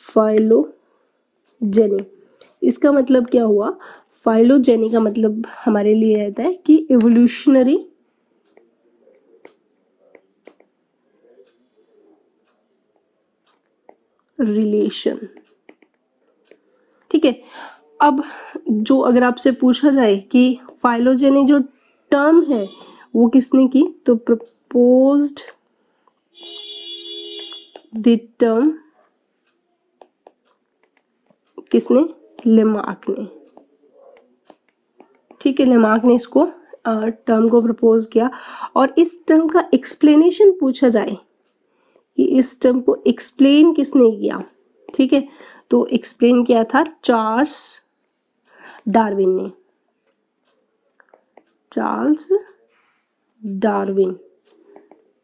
फाइलोजेनी इसका मतलब क्या हुआ, फाइलोजेनी का मतलब हमारे लिए रहता है कि इवोल्यूशनरी रिलेशन, ठीक है। अब जो अगर आपसे पूछा जाए कि फाइलोजेनी जो टर्म है वो किसने की, तो प्रपोज्ड द टर्म किसने, लेमार्क ने, ठीक है। लेमार्क ने इसको टर्म को प्रपोज किया, और इस टर्म का एक्सप्लेनेशन पूछा जाए कि इस टर्म को एक्सप्लेन किसने किया, ठीक है, तो एक्सप्लेन किया था चार्ल्स डार्विन ने, चार्ल्स डार्विन,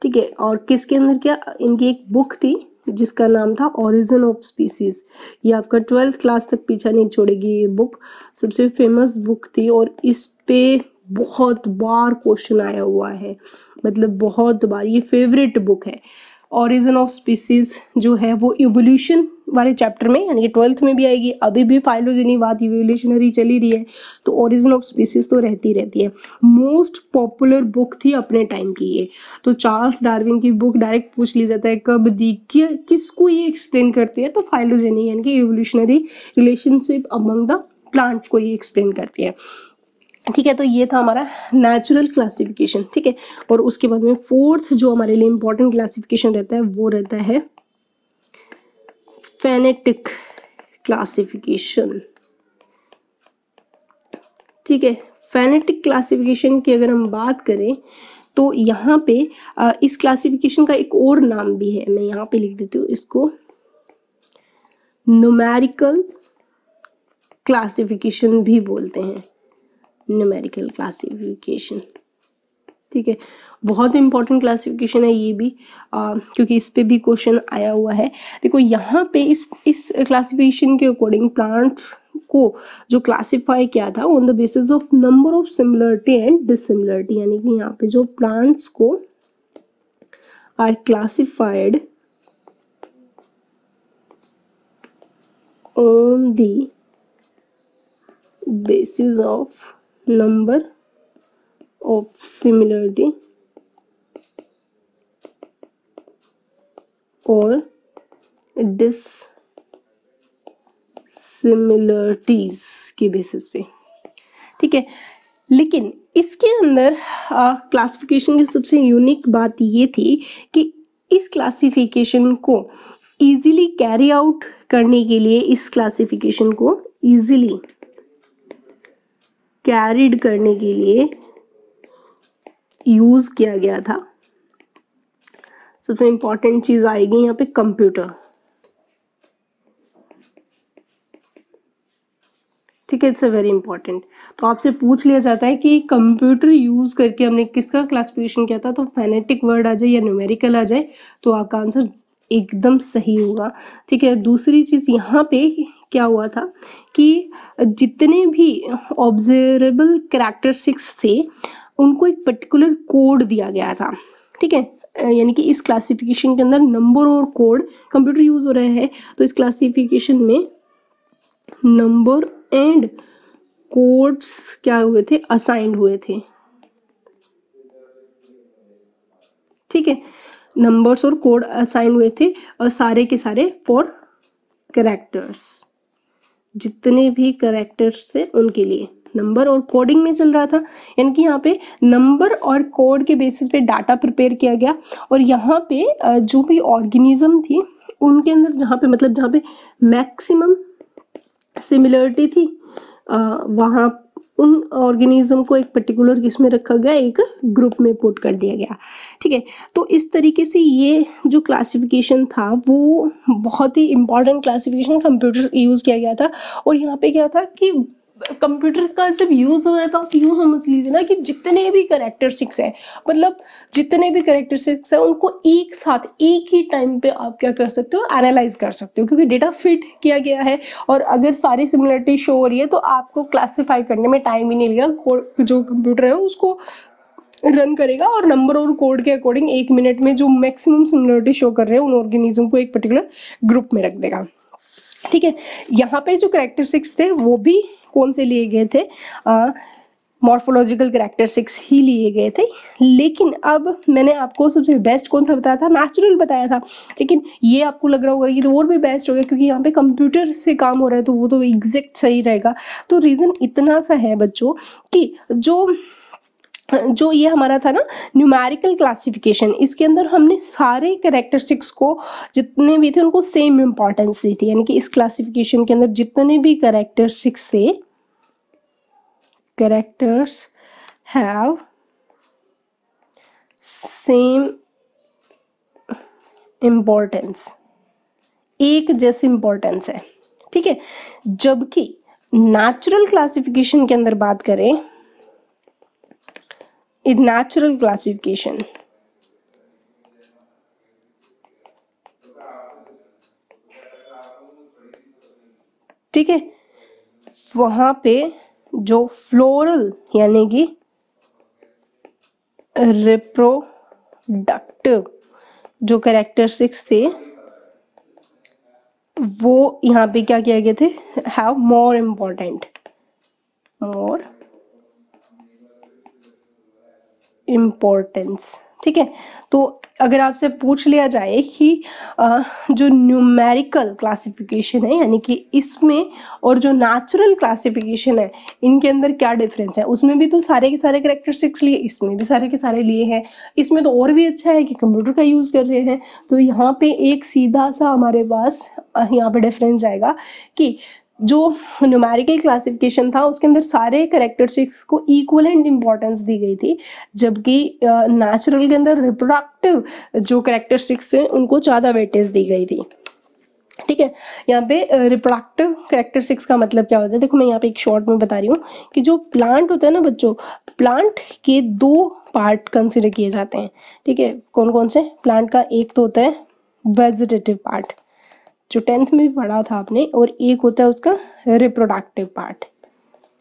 ठीक है। और किसके अंदर क्या, इनकी एक बुक थी जिसका नाम था ओरिजिन ऑफ स्पीसीज, ये आपका 12th क्लास तक पीछा नहीं छोड़ेगी, ये बुक सबसे फेमस बुक थी और इस पे बहुत बार क्वेश्चन आया हुआ है, मतलब बहुत बार, ये फेवरेट बुक है। ओरिजिन ऑफ स्पीसीज जो है वो इवोल्यूशन वाले चैप्टर में, यानी कि 12th में भी आएगी, अभी भी फाइलोजेनी बात इवोल्यूशनरी चली रही है, तो ओरिजिन ऑफ स्पीसीज तो रहती है। मोस्ट पॉपुलर बुक थी अपने टाइम की ये, तो चार्ल्स डार्विन की बुक डायरेक्ट पूछ ली जाता है कब दी, किसको ये एक्सप्लेन करती है, तो फाइलोजेनी, यानी कि evolutionary relationship among the plants को ये एक्सप्लेन करती है। ठीक है, तो ये था हमारा नेचुरल क्लासिफिकेशन। ठीक है, और उसके बाद में फोर्थ जो हमारे लिए इंपॉर्टेंट क्लासिफिकेशन रहता है वो रहता है फेनेटिक क्लासिफिकेशन। ठीक है, फेनेटिक क्लासिफिकेशन की अगर हम बात करें तो यहाँ पे इस क्लासिफिकेशन का एक और नाम भी है, मैं यहाँ पे लिख देती हूँ इसको, न्यूमेरिकल क्लासिफिकेशन भी बोलते हैं, न्यूमेरिकल क्लासिफिकेशन। ठीक है, बहुत इंपॉर्टेंट क्लासिफिकेशन है ये भी, क्योंकि इस पे भी क्वेश्चन आया हुआ है। देखो यहाँ पे इस क्लासिफिकेशन के अकॉर्डिंग प्लांट्स को जो क्लासिफाई किया था on the basis of number of similarity and dissimilarity, यानी कि यहाँ पे जो प्लांट्स को are classified on the basis of number of similarity और dissimilarities के बेसिस पे। ठीक है, लेकिन इसके अंदर क्लासिफिकेशन की सबसे यूनिक बात ये थी कि इस क्लासिफिकेशन को इजीली कैरी आउट करने के लिए, इस क्लासिफिकेशन को इजीली कैरिड करने के लिए यूज किया गया था। सबसे इंपॉर्टेंट चीज आएगी यहाँ पे कंप्यूटर। ठीक है, इट्स अ वेरी इंपॉर्टेंट। तो आपसे पूछ लिया जाता है कि कंप्यूटर यूज करके हमने किसका क्लासिफिकेशन किया था, तो फेनेटिक वर्ड आ जाए या न्यूमेरिकल आ जाए तो आपका आंसर एकदम सही होगा। ठीक है, दूसरी चीज यहाँ पे क्या हुआ था कि जितने भी ऑब्जर्वेबल कैरेक्टरिस्टिक्स थे उनको एक पर्टिकुलर कोड दिया गया था। ठीक है, यानी कि इस क्लासिफिकेशन के अंदर नंबर और कोड, कंप्यूटर यूज हो रहे हैं तो इस क्लासिफिकेशन में नंबर एंड कोड्स क्या हुए थे, असाइंड हुए थे। ठीक है, नंबर्स और कोड असाइन हुए थे और सारे के सारे फॉर कैरेक्टर्स, जितने भी कैरेक्टर्स थे उनके लिए नंबर और कोडिंग में चल रहा था। यानी कि यहाँ पे नंबर और कोड के बेसिस पे डाटा प्रिपेयर किया गया और यहाँ पे जो भी ऑर्गेनिज्म थी उनके अंदर जहाँ पे मैक्सिमम सिमिलरिटी थी वहाँ उन ऑर्गेनिज्म को एक पर्टिकुलर किसमें रखा गया, एक ग्रुप में पुट कर दिया गया। ठीक है, तो इस तरीके से ये जो क्लासिफिकेशन था वो बहुत ही इंपॉर्टेंट क्लासिफिकेशन कंप्यूटर यूज किया गया था। और यहाँ पे क्या था कि कंप्यूटर का जब यूज हो रहा था तो यूज समझ लीजिए ना कि जितने भी कैरेक्टरिस्टिक्स है, जितने भी कैरेक्टरिस्टिक्स है उनको एक साथ एक ही टाइम पे आप क्या कर सकते हो, एनालाइज कर सकते हो, क्योंकि डेटा फिट किया गया है। और अगर सारी सिमिलरिटी शो हो रही है तो आपको क्लासिफाई करने में टाइम ही नहीं लगेगा, जो कंप्यूटर है उसको रन करेगा और नंबर और कोड के अकॉर्डिंग 1 मिनट में जो मैक्सिमम सिमिलरिटी शो कर रहे हैं उन ऑर्गेनिज्म को एक पर्टिकुलर ग्रुप में रख देगा। ठीक है, यहाँ पे जो कैरेक्टरिस्टिक्स थे वो भी कौन से लिए गए थे, मॉर्फोलॉजिकल कैरेक्टरिस्टिक्स ही लिए गए थे। लेकिन अब मैंने आपको सबसे बेस्ट कौन सा बताया था, नेचुरल बताया था, लेकिन ये आपको लग रहा होगा कि तो और भी बेस्ट हो गया क्योंकि यहाँ पे कंप्यूटर से काम हो रहा है तो वो तो एग्जैक्ट सही रहेगा। तो रीजन इतना सा है बच्चों कि जो ये हमारा था ना न्यूमेरिकल क्लासिफिकेशन, इसके अंदर हमने सारे कैरेक्टरिस्टिक्स को जितने भी थे उनको सेम इंपॉर्टेंस दी थी। यानी कि इस क्लासिफिकेशन के अंदर जितने भी कैरेक्टरिस्टिक्स थे, कैरेक्टर्स हैव सेम इंपॉर्टेंस, एक जैसी इंपॉर्टेंस है। ठीक है, जबकि नेचुरल क्लासिफिकेशन के अंदर बात करें, इन नेचुरल क्लासिफिकेशन ठीक है, वहां पे जो फ्लोरल यानी कि रिप्रोडक्टिव जो कैरेक्टरिस्टिक्स थे वो यहाँ पे क्या किया गए थे, हैव मोर इम्पोर्टेंस। ठीक है। तो अगर आपसे पूछ लिया जाए कि जो न्यूमेरिकल क्लासिफिकेशन है यानी कि इसमें और जो नेचुरल क्लासिफिकेशन है इनके अंदर क्या डिफरेंस है, उसमें भी तो सारे के सारे कैरेक्टरिस्टिक्स लिए, इसमें भी सारे के सारे लिए हैं। इसमें तो और भी अच्छा है कि कंप्यूटर का यूज कर रहे हैं। तो यहाँ पे एक सीधा सा हमारे पास यहाँ पे डिफरेंस आएगा कि जो न्यूमेरिकल क्लासिफिकेशन था उसके अंदर सारे कैरेक्टरिस्टिक्स को इक्वलेंट इंपॉर्टेंस दी गई थी, जबकि नेचुरल के अंदर रिप्रोडक्टिव जो कैरेक्टरिस्टिक्स थे उनको ज़्यादा वेटेज दी गई थी। ठीक है। यहाँ पे रिप्रोडक्टिव कैरेक्टरिस्टिक्स का मतलब क्या होता है, देखो मैं यहाँ पे एक शॉर्ट में बता रही हूँ कि जो प्लांट होता है ना बच्चों, प्लांट के दो पार्ट कंसिडर किए जाते हैं। ठीक है, कौन कौन से? प्लांट का एक तो होता है वेजिटेटिव पार्ट, जो 10th में भी पढ़ा था आपने, और एक होता है उसका रिप्रोडक्टिव पार्ट।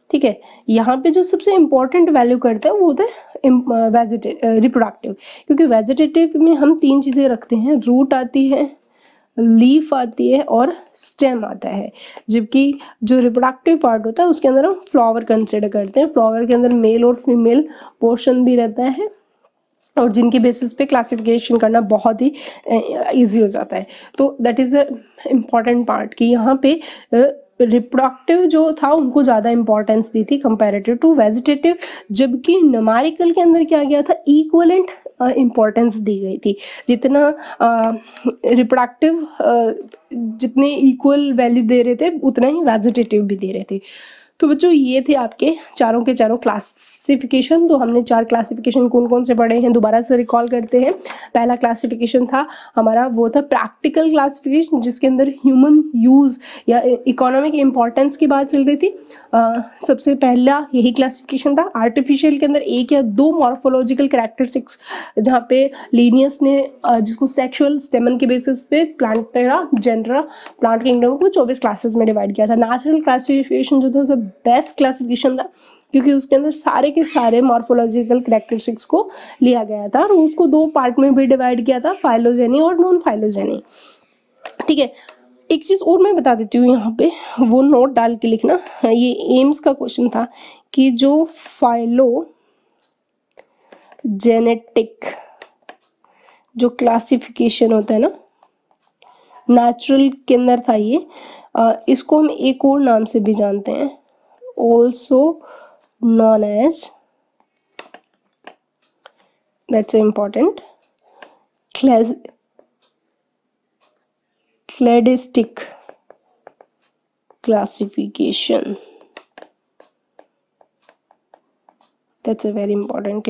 ठीक है, यहाँ पे जो सबसे इम्पोर्टेंट वैल्यू करता है वो होता है रिप्रोडक्टिव, क्योंकि वेजिटेटिव में हम 3 चीजें रखते हैं, रूट आती है, लीफ आती है और स्टेम आता है, जबकि जो रिप्रोडक्टिव पार्ट होता है उसके अंदर हम फ्लावर कंसिडर करते हैं। फ्लावर के अंदर मेल और फीमेल पोर्शन भी रहता है और जिनकी बेसिस पे क्लासिफिकेशन करना बहुत ही इजी हो जाता है। तो that is a important part कि यहाँ पे रिप्रोडक्टिव जो था उनको ज़्यादा इंपॉर्टेंस दी थी कंपैरेटिव टू वेजिटेटिव, जबकि न्यूमेरिकल के अंदर क्या गया था, इक्वलेंट इम्पोर्टेंस दी गई थी। जितना रिप्रोडक्टिव जितने इक्वल वैल्यू दे रहे थे उतना ही वेजिटेटिव भी दे रहे थे। तो बच्चों ये थे आपके चारों के चारों क्लासिफिकेशन। तो हमने 4 क्लासिफिकेशन कौन कौन से पढ़े हैं दोबारा से रिकॉल करते हैं। पहला क्लासिफिकेशन था हमारा वो था प्रैक्टिकल क्लासिफिकेशन, जिसके अंदर ह्यूमन यूज या इकोनॉमिक इम्पोर्टेंस की बात चल रही थी। सबसे पहला यही क्लासिफिकेशन था। आर्टिफिशियल के अंदर 1 या 2 मॉर्फोलॉजिकल कैरेक्टरिस्टिक्स, जहाँ पे लीनियस ने जिसको सेक्सुअल स्टेमन के बेसिस पे प्लांटेरा जेनरा प्लांट किंगडम को 24 क्लासेस में डिवाइड किया था। नेचुरल क्लासिफिकेशन जो था बेस्ट क्लासिफिकेशन था, क्योंकि उसके अंदर सारे के सारे मॉर्फोलॉजिकल कैरेक्टरिस्टिक्स को लिया गया था और उसको 2 पार्ट में भी डिवाइड किया था, फाइलोजेनी और नॉन फाइलोजेनी। ठीक है, एक चीज और मैं बता देती हूँ यहाँ पे, वो नोट डाल के लिखना। ये एम्स का क्वेश्चन था कि जो फाइलोजेनेटिक जो क्लासिफिकेशन होता है ना, नेचुरल के अंदर था ये, इसको हम एक और नाम से भी जानते हैं, also known as, that's important, cladistic classification. That's a very important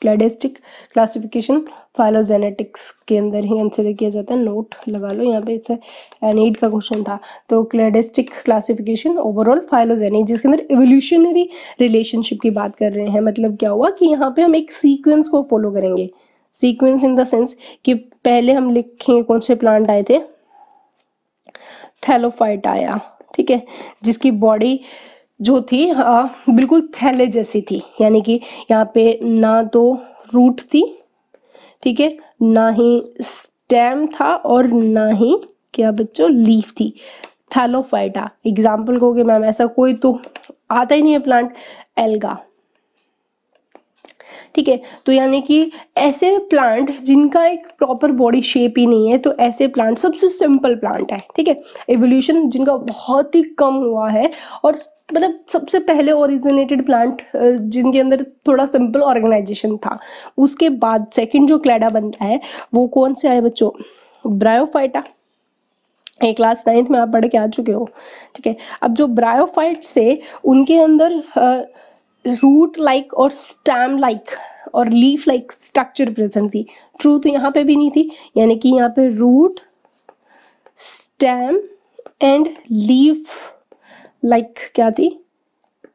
cladistic classification phylogenetics के अंदर ही कंसिडर किया जाता है। नोट लगा लो यहाँ पे, इससे नीट का क्वेश्चन था। तो क्लैडिस्टिक क्लासिफिकेशन ओवरऑल फाइलोजेनी, जिसके अंदर एवोल्यूशनरी रिलेशनशिप की बात कर रहे हैं। मतलब क्या हुआ कि यहाँ पे हम एक सीक्वेंस को फॉलो करेंगे। सीक्वेंस इन द सेंस कि पहले हम लिखेंगे कौन से प्लांट आए थे, थैलोफाइट आया। ठीक है, जिसकी बॉडी जो थी बिल्कुल थैले जैसी थी, यानी कि यहाँ पे ना तो रूट थी, ठीक है, ना ही स्टेम था और ना ही क्या बच्चों लीफ थी। थैलोफाइटा एग्जाम्पल कहोगे मैम ऐसा कोई तो आता ही नहीं है प्लांट, एल्गा। ठीक है, तो यानी कि ऐसे प्लांट जिनका एक प्रॉपर बॉडी शेप ही नहीं है, तो ऐसे प्लांट सबसे सिंपल प्लांट है। ठीक है, एवोल्यूशन जिनका बहुत ही कम हुआ है और मतलब सबसे पहले ओरिजिनेटेड प्लांट जिनके अंदर थोड़ा सिंपल ऑर्गेनाइजेशन था। उसके बाद सेकंड जो क्लैडा बनता है वो कौन से आए बच्चों, ब्रायोफाइटा। क्लास 9th में आप पढ़ के आ चुके हो। ठीक है, अब जो ब्रायोफाइट्स थे उनके अंदर रूट लाइक और स्टैम लाइक और लीफ लाइक स्ट्रक्चर प्रेजेंट थी। ट्रू तो यहाँ पे भी नहीं थी, यानी कि यहाँ पे root stem and leaf like क्या थी,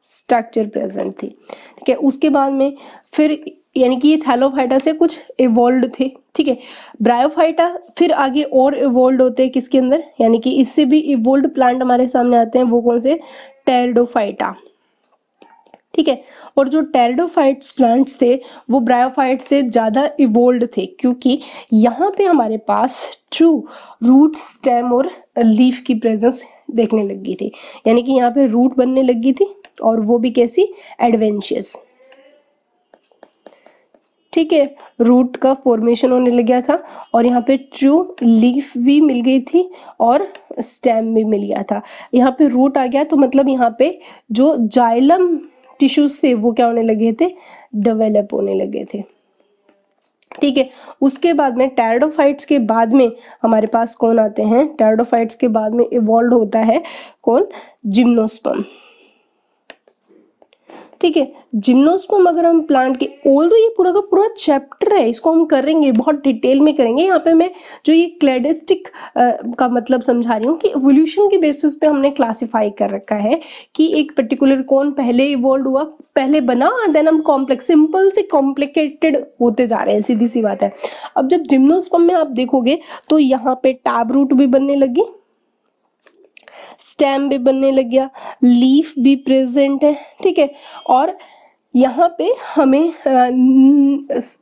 स्ट्रक्चर प्रेजेंट थी। ठीक है, उसके बाद में फिर यानी कि ये थैलोफाइटा से कुछ इवॉल्व थे। ठीक है, ब्रायोफाइटा फिर आगे और इवॉल्व होते हैं किसके अंदर, यानी कि इससे भी इवॉल्व प्लांट हमारे सामने आते हैं, वो कौन से, टेरिडोफाइटा। ठीक है, और जो टेरिडोफाइट्स प्लांट्स थे वो ब्रायोफाइट से ज़्यादा इवोल्व थे, क्योंकि यहाँ पे हमारे पास ट्रू रूट स्टेम और लीफ की प्रेजेंस देखने लगी थी, यानी कि यहाँ पे रूट बनने लगी थी और वो भी कैसी, एडवेंशियस। ठीक है, रूट का फॉर्मेशन होने लग गया था और यहाँ पे ट्रू लीफ भी मिल गई थी और स्टेम भी मिल गया था। यहाँ पे रूट आ गया तो मतलब यहाँ पे जो जाइलम टिश्यूज थे वो क्या होने लगे थे, डेवलप होने लगे थे। ठीक है, उसके बाद में टेरिडोफाइट्स के बाद में हमारे पास कौन आते हैं, टेरिडोफाइट्स के बाद में इवॉल्व होता है कौन, जिम्नोस्पर्म। ठीक है, जिम्नोस्पर्म अगर हम प्लांट के, ऑल्दो ये पूरा का पूरा चैप्टर है, इसको हम करेंगे बहुत डिटेल में करेंगे। यहाँ पे मैं जो ये क्लेडिस्टिक का मतलब समझा रही हूँ कि एवोल्यूशन के बेसिस पे हमने क्लासिफाई कर रखा है कि एक पर्टिकुलर कौन पहले इवॉल्व हुआ, पहले बना, देन हम कॉम्प्लेक्स, सिंपल से कॉम्प्लिकेटेड होते जा रहे हैं, सीधी सी बात है। अब जब जिम्नोस्पर्म में आप देखोगे तो यहाँ पे टैब रूट भी बनने लगी, स्टेम भी बनने लग गया, लीफ भी प्रेजेंट है। ठीक है, और यहाँ पे हमें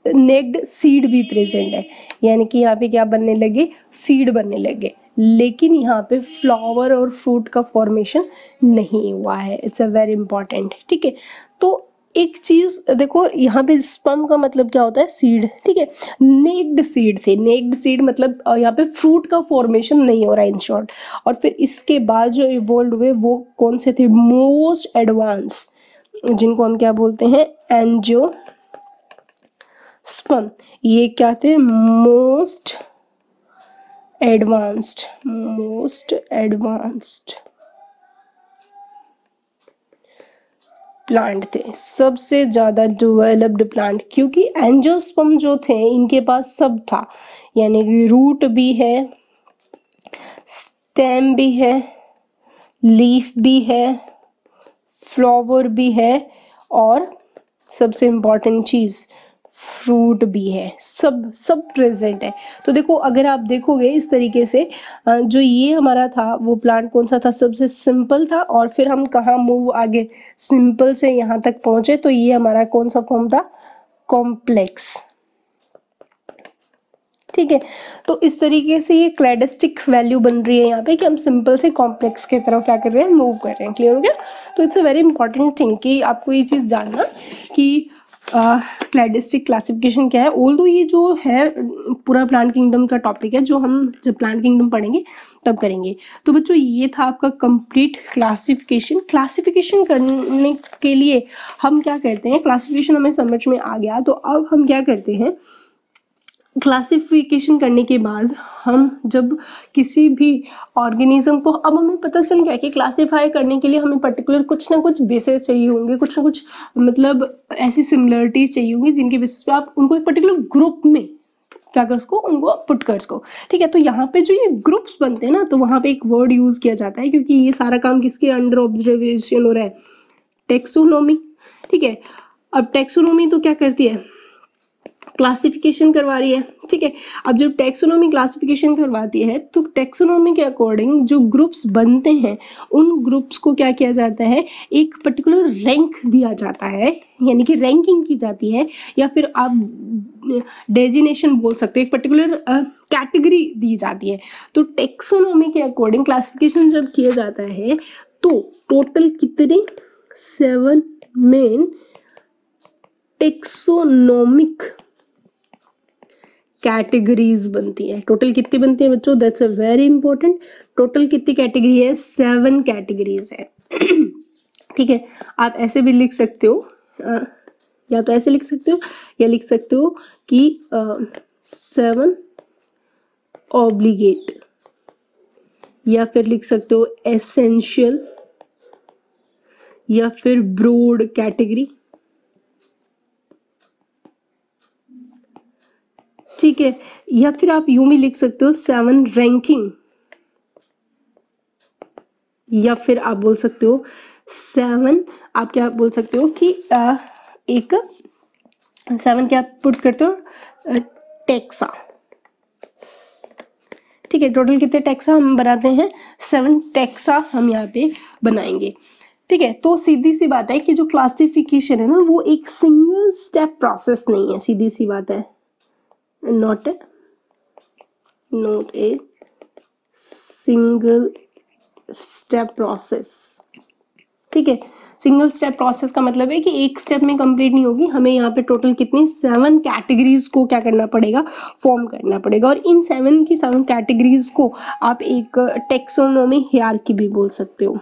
नेक्ड सीड भी प्रेजेंट है, यानी कि यहाँ पे क्या बनने लगे, सीड बनने लगे, लेकिन यहाँ पे फ्लावर और फ्रूट का फॉर्मेशन नहीं हुआ है। It's a very important. ठीक है, तो एक चीज देखो, यहाँ पे स्पर्म का मतलब क्या होता है, सीड। ठीक है, नेक्ड सीड थे, नेक्ड सीड मतलब यहाँ पे फ्रूट का फॉर्मेशन नहीं हो रहा है इन शॉर्ट। और फिर इसके बाद जो इवॉल्व हुए वो कौन से थे, मोस्ट एडवांस, जिनको हम क्या बोलते हैं, एंजियोस्पर्म। ये क्या थे, most advanced, most advanced plant थे, सबसे ज्यादा डेवलप्ड प्लांट, क्योंकि एंजियोस्पर्म जो थे इनके पास सब था, यानी कि रूट भी है, स्टेम भी है, लीफ भी है, फ्लावर भी है, और सबसे इम्पोर्टेंट चीज फ्रूट भी है, सब सब प्रेजेंट है। तो देखो, अगर आप देखोगे इस तरीके से, जो ये हमारा था वो प्लांट कौन सा था, सबसे सिंपल था, और फिर हम कहाँ मूव आगे, सिंपल से यहाँ तक पहुंचे, तो ये हमारा कौन सा फॉर्म था, कॉम्प्लेक्स। ठीक है, तो इस तरीके से ये क्लेडिस्टिक वैल्यू बन रही है यहाँ पे कि हम सिंपल से कॉम्प्लेक्स की तरफ क्या कर रहे हैं, मूव कर रहे हैं। क्लियर हो गया? तो it's a very important thing कि आपको ये चीज जानना कि क्लेडिस्टिक क्लासिफिकेशन क्या है। ऑल्दो ये जो है पूरा प्लांट किंगडम का टॉपिक है, जो हम जब प्लांट किंगडम पढ़ेंगे तब करेंगे। तो बच्चों, ये था आपका कंप्लीट क्लासिफिकेशन। क्लासिफिकेशन करने के लिए हम क्या करते हैं, क्लासिफिकेशन हमें समझ में आ गया, तो अब हम क्या करते हैं, क्लासिफिकेशन करने के बाद हम जब किसी भी ऑर्गेनिज्म को, अब हमें पता चल गया कि क्लासिफाई करने के लिए हमें पर्टिकुलर कुछ ना कुछ बेसिस चाहिए होंगे, कुछ ना कुछ मतलब ऐसी सिमिलरिटीज चाहिए होंगी जिनके बेसिस पे आप उनको एक पर्टिकुलर ग्रुप में क्या कर सको, उनको पुट कर सको। ठीक है, तो यहाँ पे जो ये ग्रुप्स बनते हैं ना, तो वहाँ पे एक वर्ड यूज किया जाता है, क्योंकि ये सारा काम किसके अंडर ऑब्जर्वेशन हो रहा है, टेक्सोनोमी। ठीक है, अब टेक्सोनोमी तो क्या करती है, क्लासिफिकेशन करवा रही है। ठीक है, अब जब टेक्सोनोमी क्लासिफिकेशन करवाती है तो टेक्सोनोमी के अकॉर्डिंग जो ग्रुप्स बनते हैं उन ग्रुप्स को क्या किया जाता है, एक पर्टिकुलर रैंक दिया जाता है, यानी कि रैंकिंग की जाती है, या फिर आप डेजिनेशन बोल सकते हैं, एक पर्टिकुलर कैटेगरी दी जाती है। तो टेक्सोनोमी के अकॉर्डिंग क्लासिफिकेशन जब किया जाता है तो टोटल कितने, 7 मेन टेक्सोनोमिक कैटेगरीज बनती है। टोटल कितनी बनती है बच्चों, that's a very important. Total कितनी कैटेगरी है, 7 कैटेगरीज है। ठीक है, आप ऐसे भी लिख सकते हो, या तो ऐसे लिख सकते हो, या लिख सकते हो कि 7 ऑब्लिगेट, या फिर लिख सकते हो एसेंशियल, या फिर ब्रॉड कैटेगरी। ठीक है, या फिर आप यूं भी लिख सकते हो 7 रैंकिंग, या फिर आप बोल सकते हो 7, आप क्या बोल सकते हो कि एक 7 क्या पुट करते हो, टेक्सा। ठीक है, टोटल कितने टेक्सा हम बनाते हैं, 7 टेक्सा हम यहाँ पे बनाएंगे। ठीक है, तो सीधी सी बात है कि जो क्लासिफिकेशन है ना वो एक सिंगल स्टेप प्रोसेस नहीं है, सीधी सी बात है, not a single step process. ठीक है, सिंगल स्टेप प्रोसेस का मतलब है कि एक स्टेप में कंप्लीट नहीं होगी, हमें यहाँ पे टोटल कितनी 7 कैटेगरीज को क्या करना पड़ेगा, फॉर्म करना पड़ेगा। और इन 7 की 7 कैटेगरीज को आप एक टेक्सोनोमी हियरार्की भी बोल सकते हो,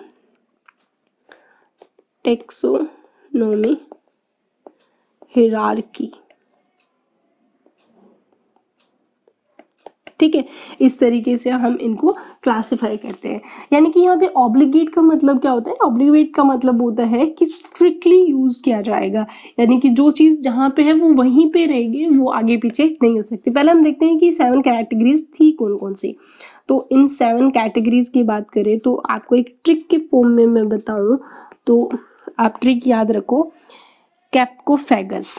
टेक्सोनोमी हियरार्की, ठीक है। इस तरीके से हम इनको क्लासिफाई करते हैं। यानी कि यहाँ पे ऑब्लिगेट का मतलब क्या होता है, ऑब्लिगेट का मतलब होता है कि स्ट्रिक्टली यूज किया जाएगा, यानी कि जो चीज जहाँ पे है वो वहीं पे रहेगी, वो आगे पीछे नहीं हो सकती। पहले हम देखते हैं कि 7 कैटेगरीज थी कौन कौन सी। तो इन 7 कैटेगरीज की बात करें तो आपको एक ट्रिक के फॉर्म में मैं बताऊं तो आप ट्रिक याद रखो, कैप्कोफेगस,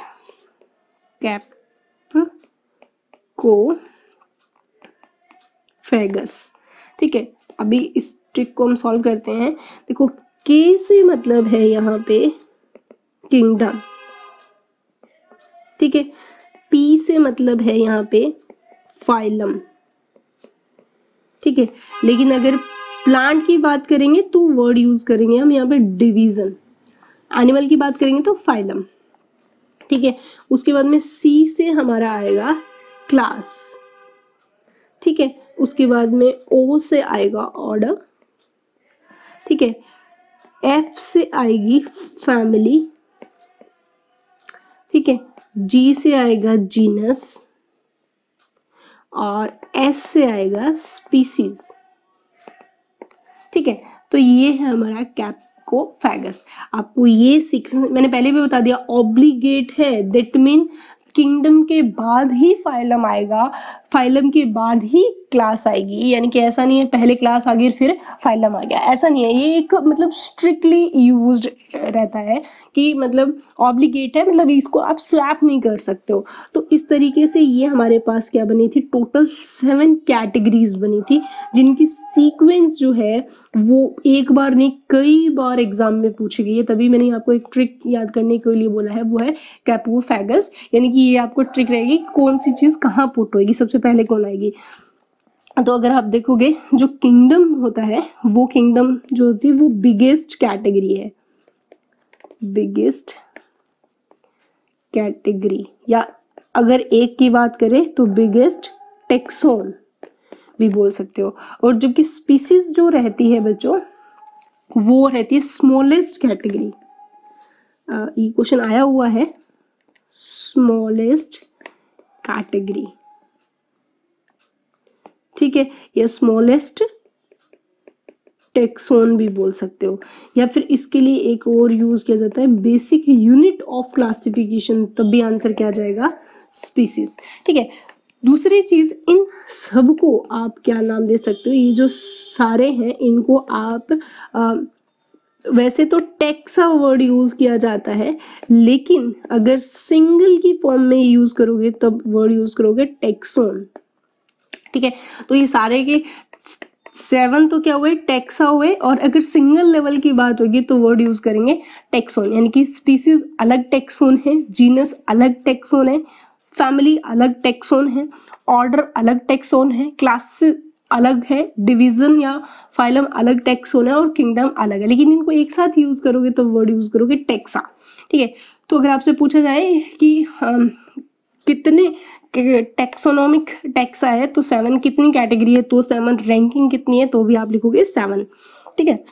कैप्कोफेगस, ठीक है। अभी इस ट्रिक को हम सॉल्व करते हैं। देखो के से मतलब है यहाँ पे किंगडम, ठीक है। पी से मतलब है यहाँ पे फाइलम, ठीक है। लेकिन अगर प्लांट की बात करेंगे तो वर्ड यूज करेंगे हम यहाँ पे डिवीजन। एनिमल की बात करेंगे तो फाइलम, ठीक है। उसके बाद में सी से हमारा आएगा क्लास, ठीक है। उसके बाद में ओ से आएगा ऑर्डर, ठीक है। एफ से आएगी फैमिली, ठीक है। जी से आएगा जीनस और एस से आएगा स्पीसीज, ठीक है। तो ये है हमारा कैप्कोफेगस। आपको ये सीक्वेंस मैंने पहले भी बता दिया, ऑब्लिगेट है, दैट मीन किंगडम के बाद ही फाइलम आएगा, फाइलम के बाद ही क्लास आएगी। यानी कि ऐसा नहीं है पहले क्लास आ गई फिर फाइलम आ गया, ऐसा नहीं है। ये एक मतलब स्ट्रिक्टली यूज्ड रहता है कि मतलब ऑब्लिगेट है, मतलब इसको आप स्वैप नहीं कर सकते हो। तो इस तरीके से ये हमारे पास क्या बनी थी, टोटल 7 कैटेगरीज बनी थी, जिनकी सीक्वेंस जो है वो एक बार नहीं कई बार एग्जाम में पूछी गई है। तभी मैंने आपको एक ट्रिक याद करने के लिए बोला है, वो है कैप्कोफेगस। यानी कि ये आपको ट्रिक रहेगी कौन सी चीज कहाँ पुट होगी, सबसे पहले कौन आएगी। तो अगर आप देखोगे जो किंगडम होता है, वो किंगडम जो होती है वो बिगेस्ट कैटेगरी है, बिगेस्ट कैटेगरी, या अगर एक की बात करें तो बिगेस्ट टेक्सोन भी बोल सकते हो। और जबकि स्पीसीज जो रहती है बच्चों, वो रहती है स्मॉलेस्ट कैटेगरी। ये क्वेश्चन आया हुआ है, स्मॉलेस्ट कैटेगरी, ठीक है। या स्मॉलेस्ट टेक्सोन भी बोल सकते हो, या फिर इसके लिए एक और यूज किया जाता है बेसिक यूनिट ऑफ क्लासिफिकेशन, तब भी आंसर क्या जाएगा, स्पीसीज, ठीक है। दूसरी चीज, इन सबको आप क्या नाम दे सकते हो, ये जो सारे हैं इनको आप वैसे तो टेक्सा वर्ड यूज किया जाता है, लेकिन अगर सिंगल की फॉर्म में यूज करोगे तब वर्ड यूज करोगे टेक्सोन, ठीक है। तो ये सारे के 7 तो क्या हुए, टेक्सा हुए। और अगर सिंगल लेवल की बात होगी तो वर्ड यूज करेंगे टेक्सोन, यानी कि स्पीसीज अलग टेक्सोन है, जीनस अलग टेक्सोन है, फैमिली अलग टेक्सोन है, ऑर्डर अलग टेक्सोन है, क्लास अलग है, डिवीजन या फाइलम अलग टेक्सोन है, और किंगडम अलग है। लेकिन इनको एक साथ यूज करोगे तो वर्ड यूज करोगे टेक्सा, ठीक है। तो अगर आपसे पूछा जाए कि कितने टेक्सोनोमिक टेक्सा है तो 7, कितनी कैटेगरी है तो 7, रैंकिंग कितनी है तो भी आप लिखोगे 7, ठीक है।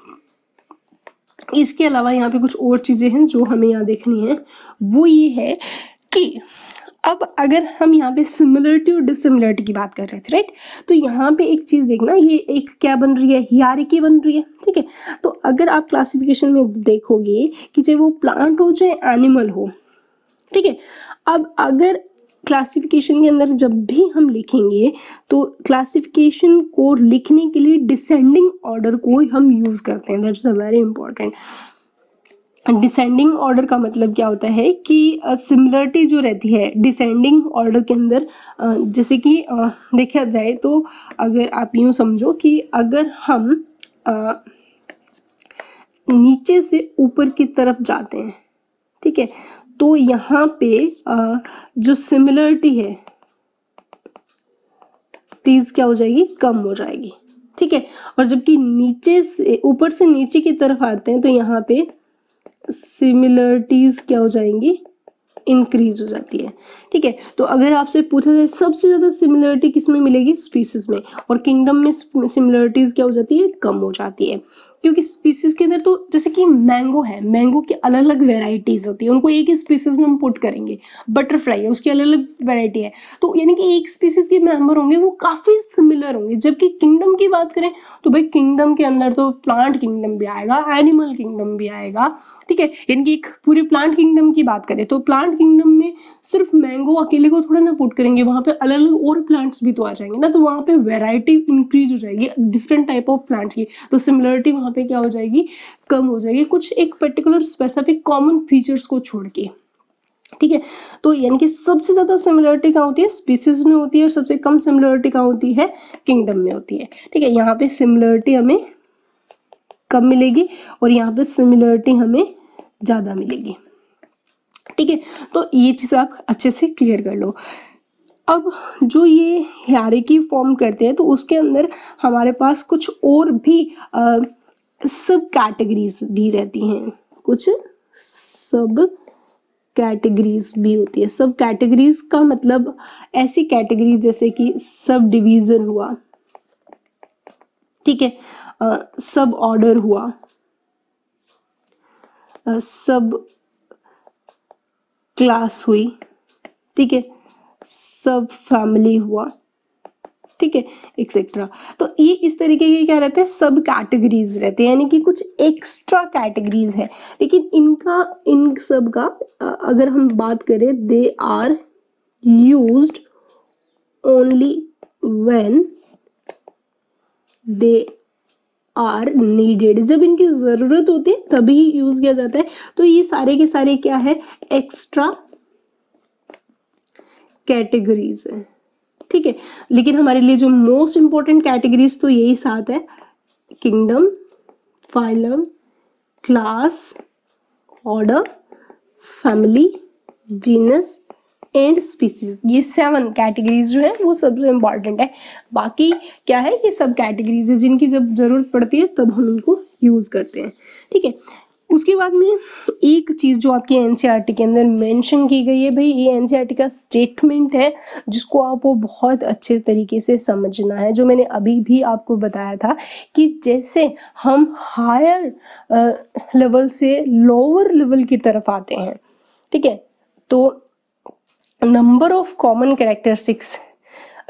इसके अलावा यहाँ पे कुछ और चीजें हैं जो हमें यहाँ देखनी है, वो ये है कि अब अगर हम यहाँ पे सिमिलरिटी और डिसिमिलरिटी की बात कर रहे थे, राइट, तो यहाँ पे एक चीज देखना, ये एक क्या बन रही है, हियरार्की बन रही है, ठीक है। तो अगर आप क्लासिफिकेशन में देखोगे कि चाहे वो प्लांट हो चाहे एनिमल हो, ठीक है। अब अगर क्लासिफिकेशन के अंदर जब भी हम लिखेंगे तो क्लासिफिकेशन को लिखने के लिए डिसेंडिंग ऑर्डर को हम यूज करते हैं, that's a very important. Descending order का मतलब क्या होता है कि सिमिलरिटी जो रहती है डिसेंडिंग ऑर्डर के अंदर, जैसे कि देखा जाए तो अगर आप यूं समझो कि अगर हम नीचे से ऊपर की तरफ जाते हैं, ठीक है, तो यहाँ पे जो सिमिलरिटी है प्लीज क्या हो जाएगी, कम हो जाएगी, ठीक है। और जबकि नीचे से ऊपर से नीचे की तरफ आते हैं तो यहाँ पे सिमिलरिटीज क्या हो जाएंगी, इंक्रीज हो जाती है। ठीक है, तो अगर आपसे पूछा जाए सबसे ज्यादा सिमिलरिटी किस में मिलेगी, स्पीसीज में, और किंगडम में सिमिलरिटीज क्या हो जाती है, कम हो जाती है। क्योंकि स्पीसीज के अंदर तो जैसे कि मैंगो है, मैंगो की अलग अलग वेराइटीज होती है, उनको एक ही स्पीसीज में हम पुट करेंगे। बटरफ्लाई है, उसकी अलग अलग वेराइटी है, तो यानी कि एक स्पीसीज के मेंबर होंगे वो काफी सिमिलर होंगे। जबकि किंगडम की बात करें तो भाई किंगडम के अंदर तो प्लांट किंगडम भी आएगा, एनिमल किंगडम भी आएगा। ठीक है, यानी कि एक पूरे प्लांट किंगडम की बात करें तो प्लांट किंगडम में सिर्फ मैंगो अकेले को थोड़ा ना पुट करेंगे, वहां पे अलग अलग और प्लांट्स भी तो आ जाएंगे ना, तो वहां पे वैरायटी इंक्रीज हो जाएगी डिफरेंट टाइप ऑफ प्लांट्स की, तो सिमिलरिटी वहां पे क्या हो जाएगी, कम हो जाएगी, कुछ एक पर्टिकुलर स्पेसिफिक कॉमन फीचर्स को छोड़ के। ठीक है, तो यानी कि सबसे ज्यादा सिमिलरिटी कहाँ होती है, स्पीसीज में होती है, और सबसे कम सिमिलरिटी कहाँ होती है, किंगडम में होती है। ठीक है, यहाँ पे सिमिलरिटी हमें कम मिलेगी और यहाँ पे सिमिलरिटी हमें ज्यादा मिलेगी। ठीक है, तो ये चीज आप अच्छे से क्लियर कर लो। अब जो ये हायरार्की फॉर्म करते हैं तो उसके अंदर हमारे पास कुछ और भी सब कैटेगरीज भी रहती हैं, कुछ सब कैटेगरीज भी होती है। सब कैटेगरीज का मतलब ऐसी कैटेगरीज जैसे कि सब डिवीजन हुआ, ठीक है, सब ऑर्डर हुआ, सब क्लास हुई, ठीक है, सब फैमिली हुआ, ठीक है, एक्सेट्रा। तो ये इस तरीके के क्या रहते हैं, सब कैटेगरीज रहते हैं, यानी कि कुछ एक्स्ट्रा कैटेगरीज है। लेकिन इनका इन सब का अगर हम बात करें, they are used only when they are needed, जब इनकी जरूरत होती है तभी यूज किया जाता है। तो ये सारे के सारे क्या है, एक्स्ट्रा कैटेगरीज है। ठीक है, लेकिन हमारे लिए जो मोस्ट इंपॉर्टेंट कैटेगरीज तो यही सात है, kingdom, phylum, class, order, family, genus and species. ये 7 कैटेगरीज जो है वो सबसे इंपॉर्टेंट है। बाकी क्या है, ये सब कैटेगरीज है जिनकी जब जरूरत पड़ती है तब हम इनको यूज करते हैं। ठीक है, उसके बाद में एक चीज जो आपके एनसीईआरटी के अंदर मेंशन की गई है, भाई ये एनसीईआरटी का स्टेटमेंट है जिसको आपको बहुत अच्छे तरीके से समझना है, जो मैंने अभी भी आपको बताया था कि जैसे हम हायर लेवल से लोअर लेवल की तरफ आते हैं, ठीक है, तो नंबर ऑफ कॉमन कैरेक्टरिस्टिक्स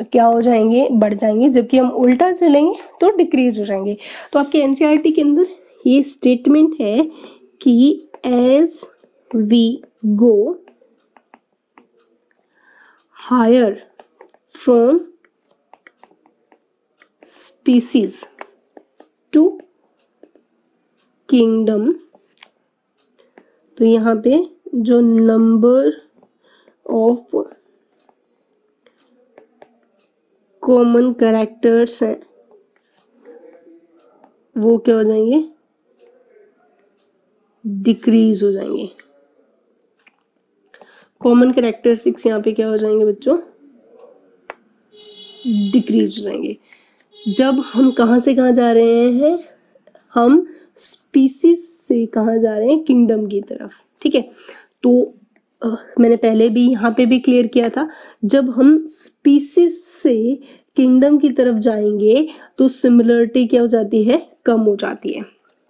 क्या हो जाएंगे, बढ़ जाएंगे, जबकि हम उल्टा चलेंगे तो डिक्रीज हो जाएंगे। तो आपके एनसीईआरटी के अंदर ये स्टेटमेंट है कि as we go higher from species to kingdom, तो यहाँ पे जो नंबर ऑफ कॉमन कैरेक्टर्स हैं वो क्या हो जाएंगे, डिक्रीज हो जाएंगे। कॉमन कैरेक्टरिस्टिक्स यहाँ पे क्या हो जाएंगे बच्चों, डिक्रीज हो जाएंगे। जब हम कहाँ से कहाँ जा रहे हैं, हम स्पीसीज से कहाँ जा रहे हैं, किंगडम की तरफ। ठीक है, तो मैंने पहले भी यहाँ पे भी क्लियर किया था, जब हम स्पीसीज से किंगडम की तरफ जाएंगे तो सिमिलरिटी क्या हो जाती है, कम हो जाती है।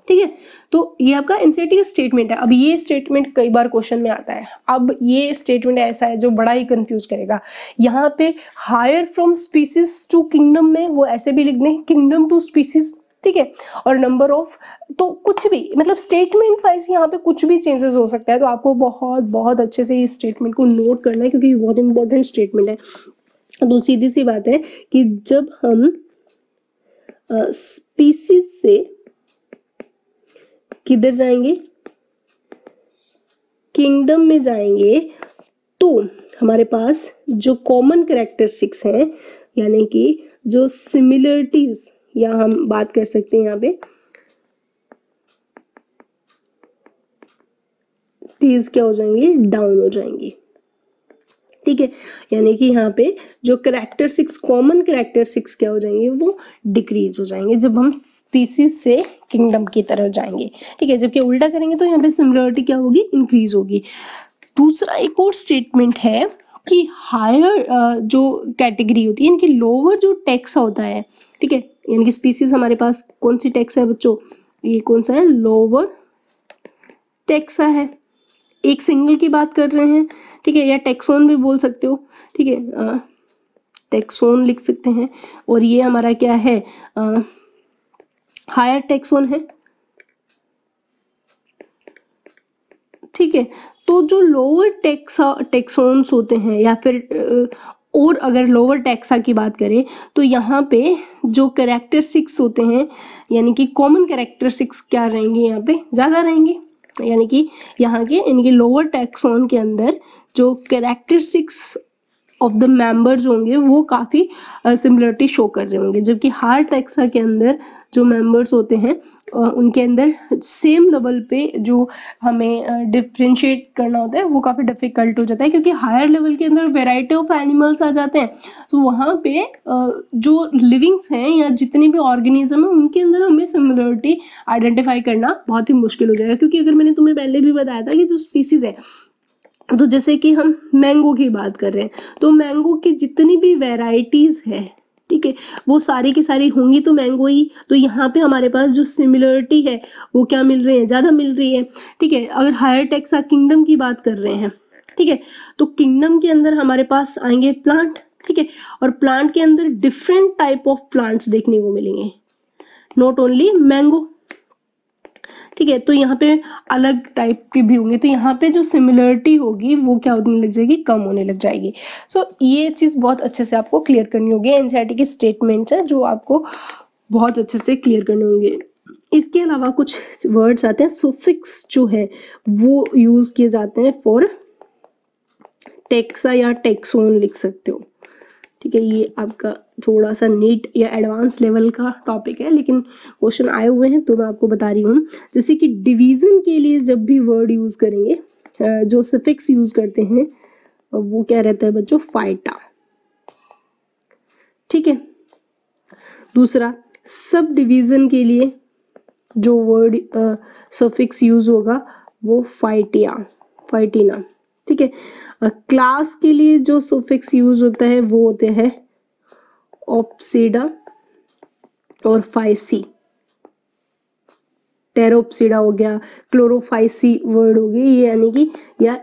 ठीक है, तो ये आपका एनसीईआरटी का स्टेटमेंट है। अब ये स्टेटमेंट कई बार क्वेश्चन में आता है। अब ये स्टेटमेंट ऐसा है जो बड़ा ही कंफ्यूज करेगा। यहाँ पे higher from species to kingdom में वो ऐसे भी लिख दें, किंगडम टू स्पीसीज, ठीक है, और नंबर ऑफ, तो कुछ भी मतलब स्टेटमेंट वाइज यहाँ पे कुछ भी चेंजेस हो सकता है। तो आपको बहुत बहुत अच्छे से इस स्टेटमेंट को नोट करना है क्योंकि ये बहुत इंपॉर्टेंट स्टेटमेंट है। तो सीधी सी बात है कि जब हम स्पीसीज से किधर जाएंगे, किंगडम में जाएंगे, तो हमारे पास जो कॉमन कैरेक्टरिस्टिक्स हैं, यानी कि जो सिमिलरिटीज, या हम बात कर सकते हैं यहाँ पे टीज क्या हो जाएंगी, डाउन हो जाएंगी। ठीक है, यानी कि यहाँ पे जो कैरेक्टरिस्टिक्स कॉमन कैरेक्टरिस्टिक्स क्या हो जाएंगे, वो डिक्रीज हो जाएंगे जब हम स्पीसीज से किंगडम की तरफ जाएंगे। ठीक है, जबकि उल्टा करेंगे तो यहाँ पे सिमिलरिटी क्या होगी, इंक्रीज होगी। दूसरा एक और स्टेटमेंट है कि हायर जो कैटेगरी होती है, इनकी लोअर जो टैक्स होता है, ठीक है, यानी कि स्पीसीज हमारे पास कौन सी टैक्स है बच्चों, ये कौन सा है, लोअर टैक्सा है। एक सिंगल की बात कर रहे हैं, ठीक है, या टैक्सोन भी बोल सकते हो, ठीक है, टैक्सोन लिख सकते हैं। और ये हमारा क्या है, हायर टैक्सोन है। ठीक है, तो जो लोअर टैक्सोन्स होते हैं, या फिर और अगर लोअर टैक्सा की बात करें तो यहाँ पे जो कैरेक्टरिस्टिक्स होते हैं, यानी कि कॉमन कैरेक्टरिस्टिक्स क्या रहेंगे, यहाँ पे ज़्यादा रहेंगे। यानी कि यहाँ के इनके लोअर टैक्सोन के अंदर जो कैरेक्टरिस्टिक्स ऑफ द मेंबर्स होंगे वो काफ़ी सिमिलरिटी शो कर रहे होंगे, जबकि हायर टैक्सा के अंदर जो मेंबर्स होते हैं उनके अंदर सेम लेवल पे जो हमें डिफ्रेंशिएट करना होता है वो काफ़ी डिफिकल्ट हो जाता है, क्योंकि हायर लेवल के अंदर वेराइटी ऑफ एनिमल्स आ जाते हैं। तो वहाँ पे जो लिविंग्स हैं या जितने भी ऑर्गेनिज्म है उनके अंदर हमें सिमिलरिटी आइडेंटिफाई करना बहुत ही मुश्किल हो जाएगा। क्योंकि अगर मैंने तुम्हें पहले भी बताया था कि जो स्पीसीज है, तो जैसे कि हम मैंगो की बात कर रहे हैं, तो मैंगो की जितनी भी वैरायटीज है, ठीक है, वो सारी की सारी होंगी तो मैंगो ही। तो यहाँ पे हमारे पास जो सिमिलरिटी है वो क्या मिल रही है, ज़्यादा मिल रही है। ठीक है, अगर हायर टैक्सा किंगडम की बात कर रहे हैं, ठीक है, तो किंगडम के अंदर हमारे पास आएंगे प्लांट, ठीक है, और प्लांट के अंदर डिफरेंट टाइप ऑफ प्लांट्स देखने को मिलेंगे, नॉट ओनली मैंगो। ठीक है, तो यहाँ पे अलग टाइप के भी होंगे, तो यहाँ पे जो सिमिलरिटी होगी वो क्या होने लग जाएगी, कम होने लग जाएगी। सो ये चीज़ बहुत अच्छे से आपको क्लियर करनी होगी। एनसीईआरटी के स्टेटमेंट्स हैं जो आपको बहुत अच्छे से क्लियर करने होंगे। इसके अलावा कुछ वर्ड्स आते हैं, सुफिक्स जो है वो यूज किए जाते हैं फॉर टैक्सा या टैक्सोन लिख सकते हो। ठीक है, ये आपका थोड़ा सा नीट या एडवांस लेवल का टॉपिक है, लेकिन क्वेश्चन आए हुए हैं तो मैं आपको बता रही हूँ। जैसे कि डिवीजन के लिए जब भी वर्ड यूज करेंगे, जो सफिक्स यूज करते हैं वो क्या रहता है बच्चों, फाइटा। ठीक है, दूसरा सब डिवीजन के लिए जो वर्ड सफिक्स यूज होगा वो फाइटिया, फाइटिना। ठीक है, क्लास के लिए जो सफिक्स यूज होता है वो होते हैं ऑप्सिडा और फाइसी। टेरोप्सिडा हो गया, क्लोरोफाइसी वर्ड हो गए ये, यानी कि या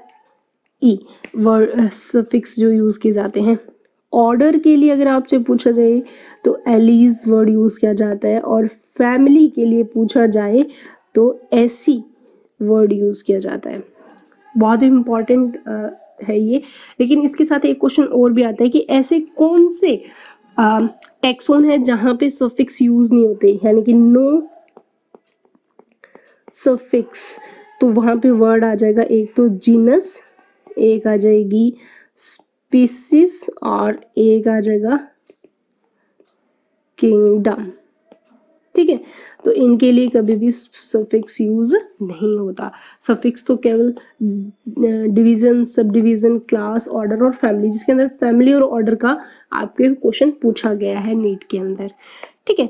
ई वर्ड सफिक्स जो यूज किए जाते हैं। ऑर्डर के लिए अगर आपसे पूछा जाए तो एलीज वर्ड यूज किया जाता है, और फैमिली के लिए पूछा जाए तो ऐसी वर्ड यूज किया जाता है। बहुत इंपॉर्टेंट है ये। लेकिन इसके साथ एक क्वेश्चन और भी आता है कि ऐसे कौन से टैक्सोन है जहां पे सफिक्स यूज नहीं होते, यानी कि नो सफिक्स। तो वहां पे वर्ड आ जाएगा, एक तो जीनस, एक आ जाएगी स्पीसीज, और एक आ जाएगा किंगडम। ठीक है, तो इनके लिए कभी भी सफिक्स यूज नहीं होता। सफिक्स तो केवल division, sub division, class, order और फैमिली, जिसके अंदर फैमिली और ऑर्डर का आपके क्वेश्चन पूछा गया है नीट के अंदर। ठीक है,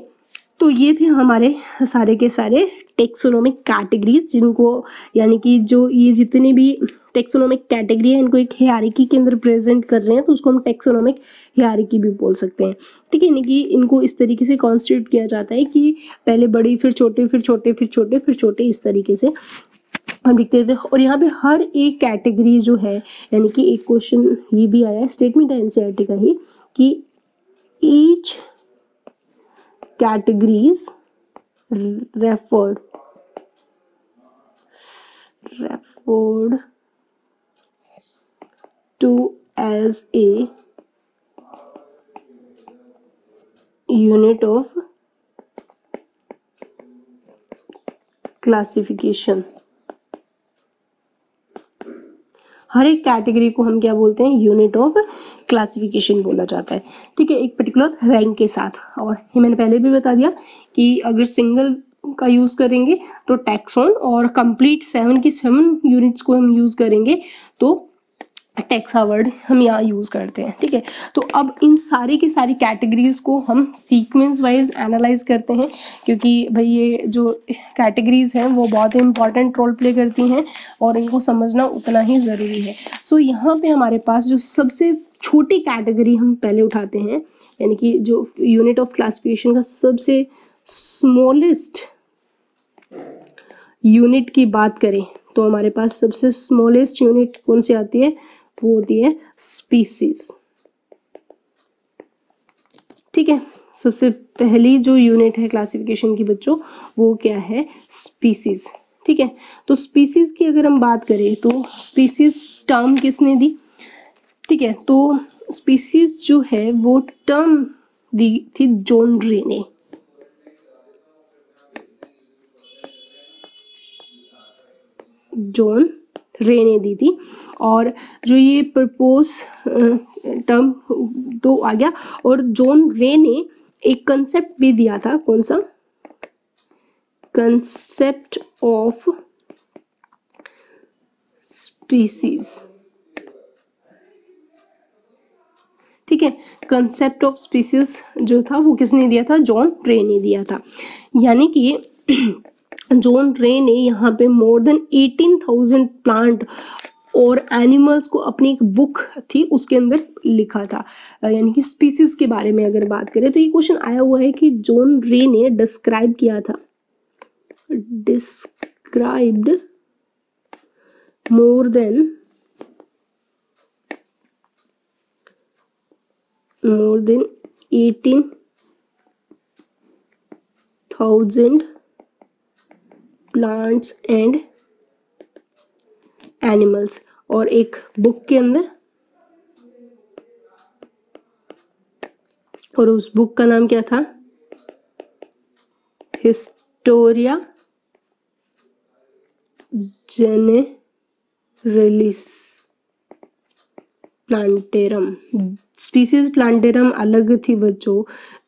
तो ये थे हमारे सारे के सारे टेक्सोनोमिक कैटेगरीज, जिनको यानी कि जो ये जितनी भी टेक्सोनोमिक कैटेगरी है इनको एक हियरार्की के अंदर प्रेजेंट कर रहे हैं, तो उसको हम टेक्सोनोमिक हियरार्की भी बोल सकते हैं। ठीक है, यानी कि इनको इस तरीके से कॉन्स्टिट्यूट किया जाता है कि पहले बड़ी, फिर छोटे, फिर छोटे, फिर छोटे, फिर छोटे, इस तरीके से हम लिखते थे। और यहाँ पे हर एक कैटेगरी जो है, यानी कि एक क्वेश्चन ये भी आया है, स्टेटमेंट है एनसीईआरटी का ही, कि each categories referred to as a unit of classification। हर एक कैटेगरी को हम क्या बोलते हैं, यूनिट ऑफ क्लासिफिकेशन बोला जाता है। ठीक है, एक पर्टिकुलर रैंक के साथ। और ये मैंने पहले भी बता दिया कि अगर सिंगल का यूज करेंगे तो टैक्सोन, और कंप्लीट 7 की 7 यूनिट्स को हम यूज करेंगे तो टेक्सा वर्ड हम यहाँ यूज़ करते हैं, ठीक है। तो अब इन सारी की सारी कैटेगरीज को हम सीक्वेंस वाइज एनालाइज करते हैं, क्योंकि भाई ये जो कैटेगरीज हैं वो बहुत ही इंपॉर्टेंट रोल प्ले करती हैं और इनको समझना उतना ही ज़रूरी है। सो यहाँ पे हमारे पास जो सबसे छोटी कैटेगरी हम पहले उठाते हैं, यानी कि जो यूनिट ऑफ क्लासिफिकेशन का सबसे स्मॉलेस्ट यूनिट की बात करें तो हमारे पास सबसे स्मॉलेस्ट यूनिट कौन सी आती है, वो होती है स्पीसीज, ठीक है। सबसे पहली जो यूनिट है क्लासिफिकेशन की बच्चों, वो क्या है, स्पीसीज, ठीक है। तो स्पीसीज की अगर हम बात करें तो स्पीसीज टर्म किसने दी, ठीक है। तो स्पीसीज जो है वो टर्म दी थी जॉन रे ने, जॉन रे ने दी थी। और जो ये प्रपोज टर्म तो आ गया, और जॉन रे ने एक कंसेप्ट भी दिया था, कौन सा, कंसेप्ट ऑफ स्पीसीज, ठीक है। कंसेप्ट ऑफ स्पीसीज जो था वो किसने दिया था, जॉन रे ने दिया था। यानी कि जॉन रे ने यहाँ पे मोर देन 18,000 प्लांट और एनिमल्स को अपनी एक बुक थी उसके अंदर लिखा था। यानी कि स्पीसीज के बारे में अगर बात करें तो ये क्वेश्चन आया हुआ है कि जॉन रे ने डिस्क्राइब किया था, described more than 18,000 plants and animals, और एक बुक के अंदर, और उस बुक का नाम क्या था, हिस्टोरिया जेनेरलिस प्लांटेरम। स्पीसीज प्लांटेरम अलग थी बच्चों,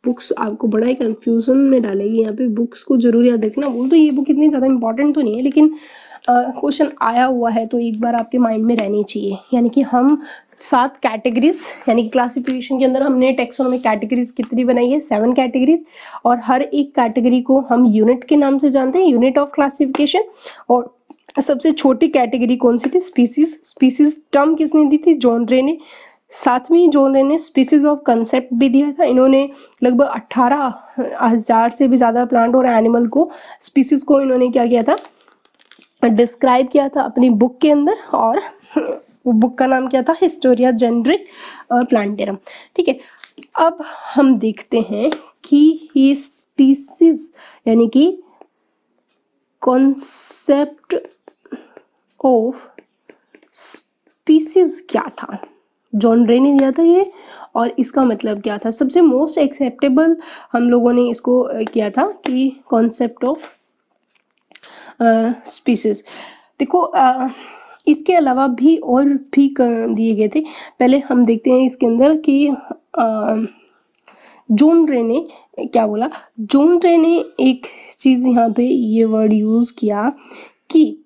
बुक्स आपको बड़ा ही कंफ्यूजन में डालेगी। यहाँ पे बुक्स को जरूर याद रखना। बोल तो ये बुक इतनी ज़्यादा इंपॉर्टेंट तो नहीं है, लेकिन क्वेश्चन आया हुआ है तो एक बार आपके माइंड में रहनी चाहिए। यानी कि हम 7 कैटेगरीज, यानी कि क्लासिफिकेशन के अंदर हमने टेक्सोनॉमिक कैटेगरीज कितनी बनाई है, 7 कैटेगरीज, और हर एक कैटेगरी को हम यूनिट के नाम से जानते हैं, यूनिट ऑफ क्लासिफिकेशन। और सबसे छोटी कैटेगरी कौन सी थी, स्पीसीज। स्पीसीज टर्म किसने दी थी, जॉन रे ने। साथ में ही जॉन रे ने स्पीसीज ऑफ कंसेप्ट भी दिया था। इन्होंने लगभग 18,000 से भी ज़्यादा प्लांट और एनिमल को, स्पीसीज को इन्होंने क्या किया था, डिस्क्राइब किया था अपनी बुक के अंदर, और वो बुक का नाम क्या था, हिस्टोरिया जेनेरिक प्लांटेरम, ठीक है। अब हम देखते हैं कि ये स्पीसीज यानी कि कॉन्सेप्ट ऑफ स्पीसीज क्या था, जॉन रे ने दिया था ये, और इसका मतलब क्या था। सबसे मोस्ट एक्सेप्टेबल हम लोगों ने इसको किया था कि कॉन्सेप्ट ऑफ स्पीसीज। देखो इसके अलावा भी और भी दिए गए थे। पहले हम देखते हैं इसके अंदर कि जॉन रे ने क्या बोला। जॉन रे ने एक चीज़ यहाँ पे ये वर्ड यूज़ किया कि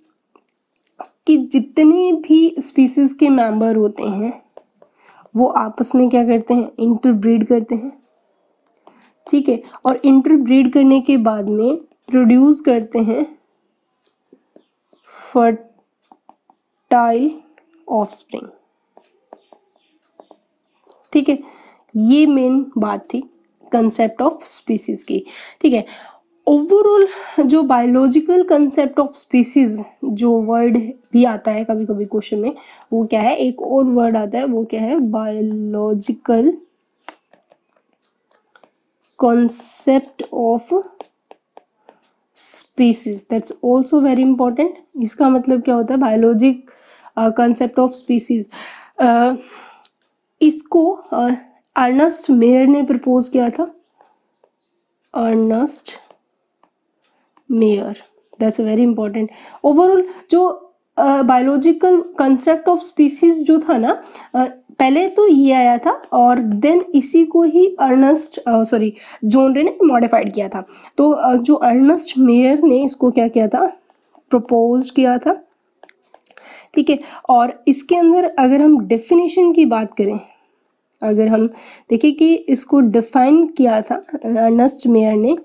जितने भी स्पीसीज के मेंबर होते हैं वो आपस में क्या करते हैं, इंटरब्रीड करते हैं, ठीक है। और इंटरब्रीड करने के बाद में प्रोड्यूस करते हैं फर्टाइल ऑफस्प्रिंग, ठीक है। ये मेन बात थी कंसेप्ट ऑफ स्पीसीज की, ठीक है। ओवरऑल जो बायोलॉजिकल कंसेप्ट ऑफ स्पीसीज जो वर्ड भी आता है कभी कभी क्वेश्चन में, वो क्या है, एक और वर्ड आता है, वो क्या है, biological concept of species, that's also very important। इसका मतलब क्या होता है, बायोलॉजिक कंसेप्ट ऑफ स्पीसीज। इसको अर्नस्ट मेयर ने प्रपोज किया था, Ernst Mayr, that's very important. Overall जो बायोलॉजिकल कंसेप्ट ऑफ स्पीसीज जो था ना, पहले तो ये आया था और देन इसी को ही जॉन रे ने मॉडिफाइड किया था। तो जो अर्नस्ट मेयर ने इसको क्या किया था, प्रपोज किया था, ठीक है। और इसके अंदर अगर हम डेफिनेशन की बात करें, अगर हम देखें कि इसको डिफाइन किया था अर्नेस्ट मेयर ने,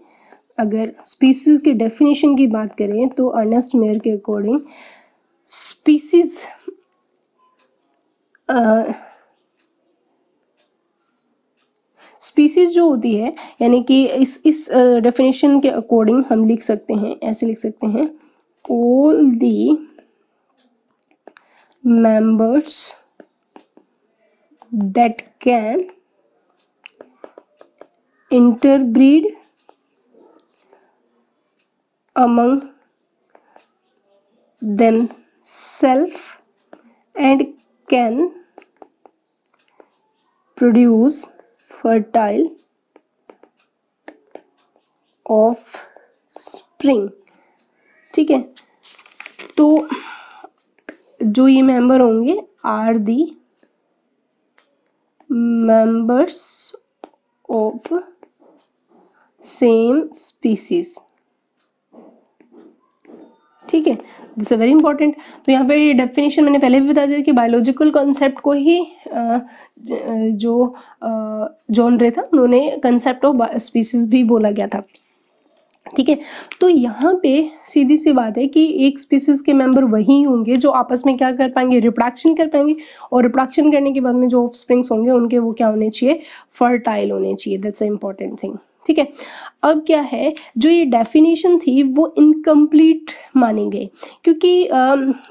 अगर स्पीसीज की डेफिनेशन की बात करें तो अर्नेस्ट मेयर के अकॉर्डिंग स्पीसीज स्पीसीज जो होती है, यानी कि इस डेफिनेशन के अकॉर्डिंग हम लिख सकते हैं, ऐसे लिख सकते हैं, all the members that can interbreed among themselves and can produce fertile offspring। ठीक है, तो जो ये मेंबर होंगे are the members of same species. ठीक है, दिस इज वेरी इंपॉर्टेंट। तो यहाँ पे ये डेफिनेशन मैंने पहले भी बता दिया कि बायोलॉजिकल कॉन्सेप्ट को ही जो जॉन रे था उन्होंने कंसेप्ट ऑफ स्पीसीज भी बोला गया था। ठीक है, तो यहाँ पे सीधी सी बात है कि एक स्पीसीज के मेंबर वही होंगे जो आपस में क्या कर पाएंगे, रिप्रोडक्शन कर पाएंगे, और रिप्रोडक्शन करने के बाद में जो ऑफस्प्रिंग्स होंगे उनके वो क्या होने चाहिए, फर्टाइल होने चाहिए। That's a important thing. ठीक है, अब क्या है, जो ये डेफिनेशन थी वो इनकम्प्लीट मानी गई, क्योंकि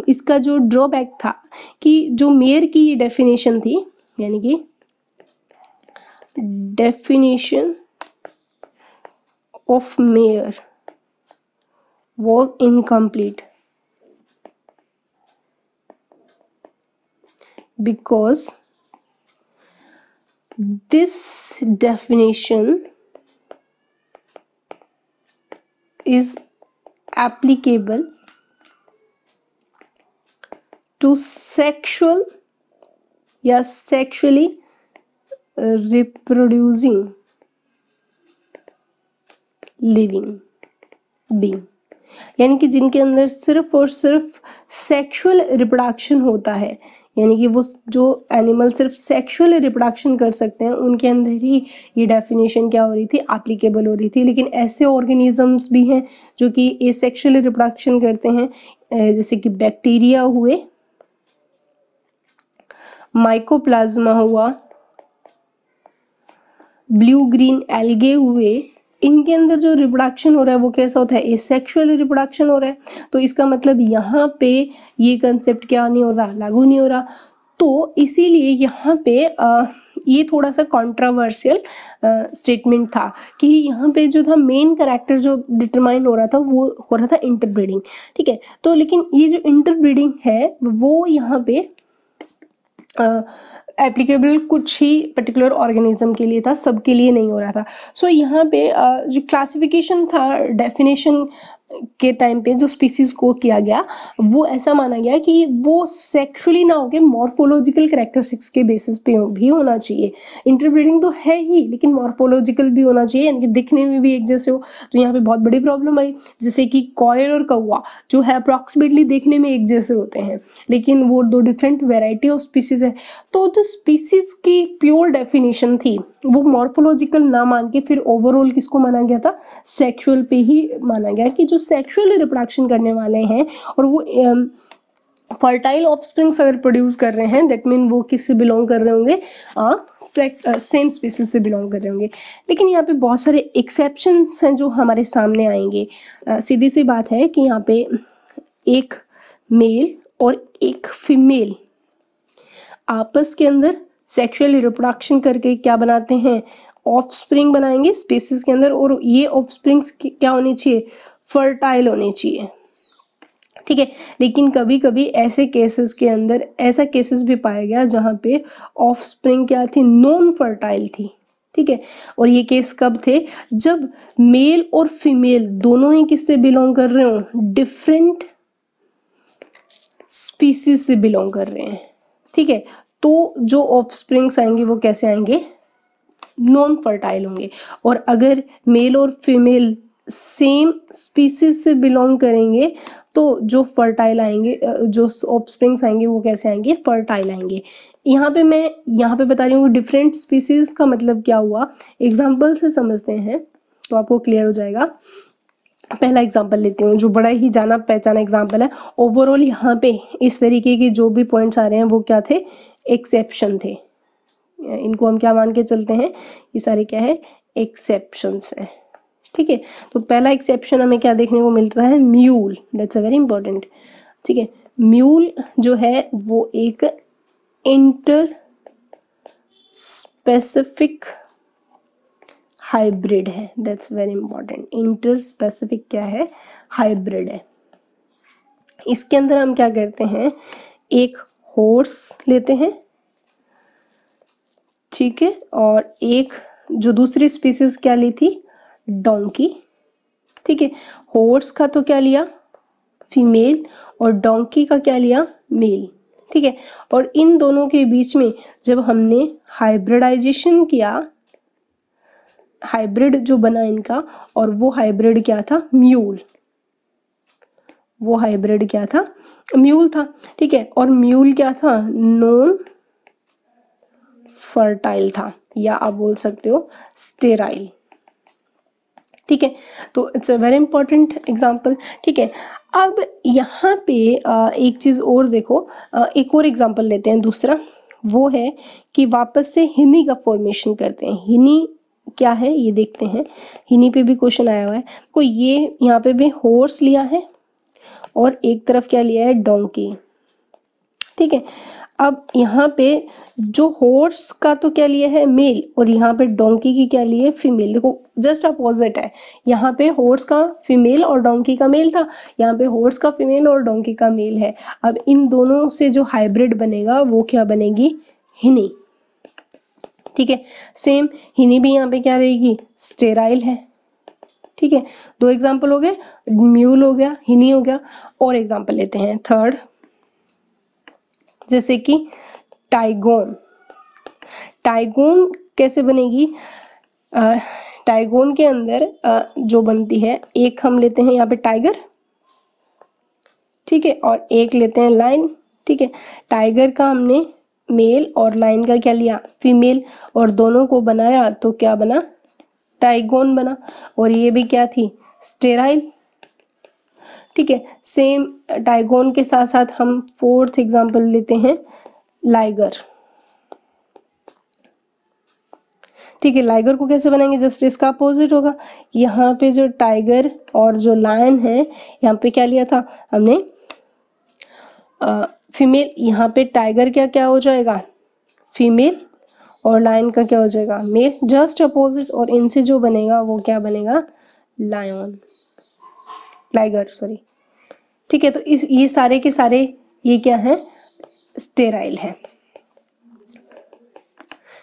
इसका जो ड्रॉबैक था कि जो मेयर की ये डेफिनेशन थी, यानी कि definition of Mayer was incomplete because this definition is applicable to sexual या sexually reproducing लिविंग बीइंग, यानी कि जिनके अंदर सिर्फ और सिर्फ सेक्सुअल रिप्रोडक्शन होता है, यानी कि वो जो एनिमल सिर्फ सेक्सुअल रिप्रोडक्शन कर सकते हैं उनके अंदर ही ये डेफिनेशन क्या हो रही थी, एप्लीकेबल हो रही थी। लेकिन ऐसे ऑर्गेनिजम्स भी हैं जो कि एसेक्सुअल रिप्रोडक्शन करते हैं, जैसे कि बैक्टीरिया हुए, माइकोप्लाज्मा हुआ, ब्लू ग्रीन एल्गे हुए, इनके अंदर जो रिप्रोडक्शन हो रहा है वो कैसा होता है, एसेक्सुअल रिप्रोडक्शन हो रहा है। तो इसका मतलब यहाँ पे ये कंसेप्ट क्या नहीं हो रहा, लागू नहीं हो रहा। तो इसीलिए यहाँ पे ये थोड़ा सा कंट्रोवर्शियल स्टेटमेंट था कि यहाँ पे जो था मेन कैरेक्टर जो डिटरमाइन हो रहा था वो हो रहा था इंटरब्रीडिंग। ठीक है, तो लेकिन ये जो इंटरब्रीडिंग है वो यहाँ पे एप्लीकेबल कुछ ही पर्टिकुलर ऑर्गेनिज्म के लिए था, सबके लिए नहीं हो रहा था। सो यहाँ पे जो क्लासिफिकेशन था डेफिनेशन के टाइम पे जो स्पीसीज को किया गया वो ऐसा माना गया कि वो सेक्सुअली ना होके मॉर्फोलॉजिकल कैरेक्टरिस्टिक्स के बेसिस पे भी होना चाहिए। इंटरब्रीडिंग तो है ही लेकिन मॉर्फोलॉजिकल भी होना चाहिए, यानी कि दिखने में भी एक जैसे हो। तो यहाँ पे बहुत बड़ी प्रॉब्लम आई, जैसे कि कॉयल और कौवा जो है अप्रॉक्सीमेटली देखने में एक जैसे होते हैं लेकिन वो दो डिफरेंट वेराइटी ऑफ स्पीसीज है। तो जो स्पीसीज की प्योर डेफिनेशन थी वो मॉर्फोलॉजिकल ना मान के फिर ओवरऑल किसको माना गया था, सेक्सुअल पे ही माना गया कि जो सेक्सुअल रिप्रोडक्शन करने वाले हैं और वो फर्टाइल ऑफस्प्रिंग्स अगर प्रोड्यूस कर रहे हैं दैट मीन वो किससे बिलोंग कर रहे होंगे, सेम स्पीसीज से बिलोंग कर रहे होंगे। लेकिन यहाँ पे बहुत सारे एक्सेप्शंस हैं जो हमारे सामने आएंगे। सीधी सी बात है कि यहाँ पे एक मेल और एक फीमेल आपस के अंदर सेक्सुअल रिप्रोडक्शन करके क्या बनाते हैं, ऑफस्प्रिंग बनाएंगे स्पीसीज के अंदर, और ये ऑफस्प्रिंग्स क्या होनी चाहिए, फर्टाइल होने चाहिए। ठीक है, लेकिन कभी कभी ऐसे केसेस के अंदर ऐसा केसेस भी पाया गया जहाँ पे ऑफस्प्रिंग क्या थी, नॉन फर्टाइल थी। ठीक है, और ये केस कब थे, जब मेल और फीमेल दोनों ही किससे बिलोंग कर रहे हो, डिफरेंट स्पीसीज से बिलोंग कर रहे हैं। ठीक है, तो जो ऑफस्प्रिंग्स आएंगे वो कैसे आएंगे, नॉन फर्टाइल होंगे। और अगर मेल और फीमेल सेम स्पीसीज से बिलोंग करेंगे तो जो फर्टाइल आएंगे, जो ऑफस्प्रिंग्स आएंगे वो कैसे आएंगे, फर्टाइल आएंगे। मैं यहाँ पे बता रही हूँ डिफरेंट स्पीसीज का मतलब क्या हुआ, एग्जाम्पल से समझते हैं तो आपको क्लियर हो जाएगा। पहला एग्जाम्पल लेती हूँ जो बड़ा ही जाना पहचाना एग्जाम्पल है। ओवरऑल यहाँ पे इस तरीके के जो भी पॉइंट्स आ रहे हैं वो क्या थे, एक्सेप्शन थे। इनको हम क्या मान के चलते हैं, ये सारे क्या है, एक्सेप्शंस हैं। ठीक है, तो पहला एक्सेप्शन हमें क्या देखने को मिलता है, mule, that's a very important. ठीक है, म्यूल जो है वो एक इंटर स्पेसिफिक हाइब्रिड है, that's very important. Inter specific क्या है, हाइब्रिड है। इसके अंदर हम क्या करते हैं, एक हॉर्स लेते हैं, ठीक है, और एक जो दूसरी स्पीसीज क्या ली थी, डोंकी। ठीक है, हॉर्स का तो क्या लिया, फीमेल, और डोंकी का क्या लिया, मेल। ठीक है, और इन दोनों के बीच में जब हमने हाइब्रिडाइजेशन किया, हाइब्रिड जो बना इनका, और वो हाइब्रिड क्या था, म्यूल, वो हाइब्रिड क्या था, म्यूल था। ठीक है, और म्यूल क्या था, नॉन फर्टाइल था, या आप बोल सकते हो स्टेराइल। ठीक है, तो it's a very important example. ठीक है, अब यहाँ पे एक चीज और देखो, एक और एग्जाम्पल लेते हैं दूसरा, वो है कि वापस से हिनी का फॉर्मेशन करते हैं। हिनी क्या है ये देखते हैं, हिनी पे भी क्वेश्चन आया हुआ है। कोई ये यहाँ पे भी हॉर्स लिया है और एक तरफ क्या लिया है, डोंकी। ठीक है, अब यहाँ पे जो हॉर्स का तो क्या लिया है, मेल, और यहाँ पे डोंकी की क्या लिए, फीमेल। देखो जस्ट अपोजिट है, यहाँ पे हॉर्स का फीमेल और डोंकी का मेल था, यहाँ पे हॉर्स का फीमेल और डोंकी का मेल है। अब इन दोनों से जो हाइब्रिड बनेगा वो क्या बनेगी, हिनी। ठीक है, सेम हिनी भी यहाँ पे क्या रहेगी, स्टेराइल है। ठीक है, दो एग्जाम्पल हो गए, म्यूल हो गया, हिनी हो गया। और एग्जाम्पल लेते हैं थर्ड, जैसे कि टाइगोन। टाइगोन कैसे बनेगी, टाइगोन के अंदर जो बनती है, एक हम लेते हैं यहाँ पे टाइगर, ठीक है, और एक लेते हैं लाइन। ठीक है, टाइगर का हमने मेल और लाइन का क्या लिया, फीमेल, और दोनों को बनाया तो क्या बना, टाइगोन बना। और ये भी क्या थी, स्टेराइल। ठीक है, सेम टाइगोन के साथ साथ हम फोर्थ एग्जांपल लेते हैं, लाइगर। ठीक है, लाइगर को कैसे बनाएंगे, जस्ट इसका अपोजिट होगा। यहाँ पे जो टाइगर और जो लायन है, यहाँ पे क्या लिया था हमने, फीमेल। यहाँ पे टाइगर क्या क्या हो जाएगा, फीमेल, और लायन का क्या हो जाएगा, मेल, जस्ट अपोजिट। और इनसे जो बनेगा वो क्या बनेगा, लायन, टाइगर सॉरी। ठीक है, तो इस ये सारे के सारे ये क्या है, स्टेराइल है।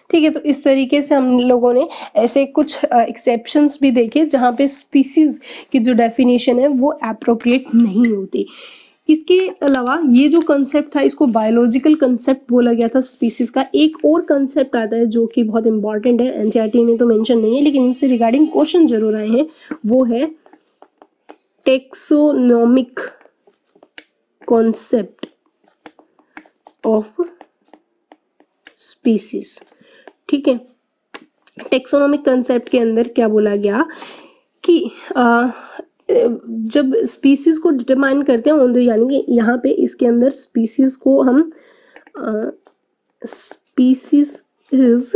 ठीक है, तो इस तरीके से हम लोगों ने ऐसे कुछ एक्सेप्शंस भी देखे जहाँ पे स्पीसीज की जो डेफिनेशन है वो एप्रोप्रिएट नहीं होती। इसके अलावा ये जो कंसेप्ट था इसको बायोलॉजिकल कंसेप्ट बोला गया था स्पीसीज का। एक और कंसेप्ट आता है जो कि बहुत इंपॉर्टेंट है, एनसीईआरटी में तो मेंशन नहीं है लेकिन उससे रिगार्डिंग क्वेश्चन जरूर आए हैं, वो है टेक्सोनोमिक कॉन्सेप्ट ऑफ स्पीसीज। ठीक है, टेक्सोनोमिक कंसेप्ट के अंदर क्या बोला गया कि जब स्पीसीज को डिटरमाइन करते हैं, यानी कि यहाँ पे इसके अंदर स्पीसीज को हम species is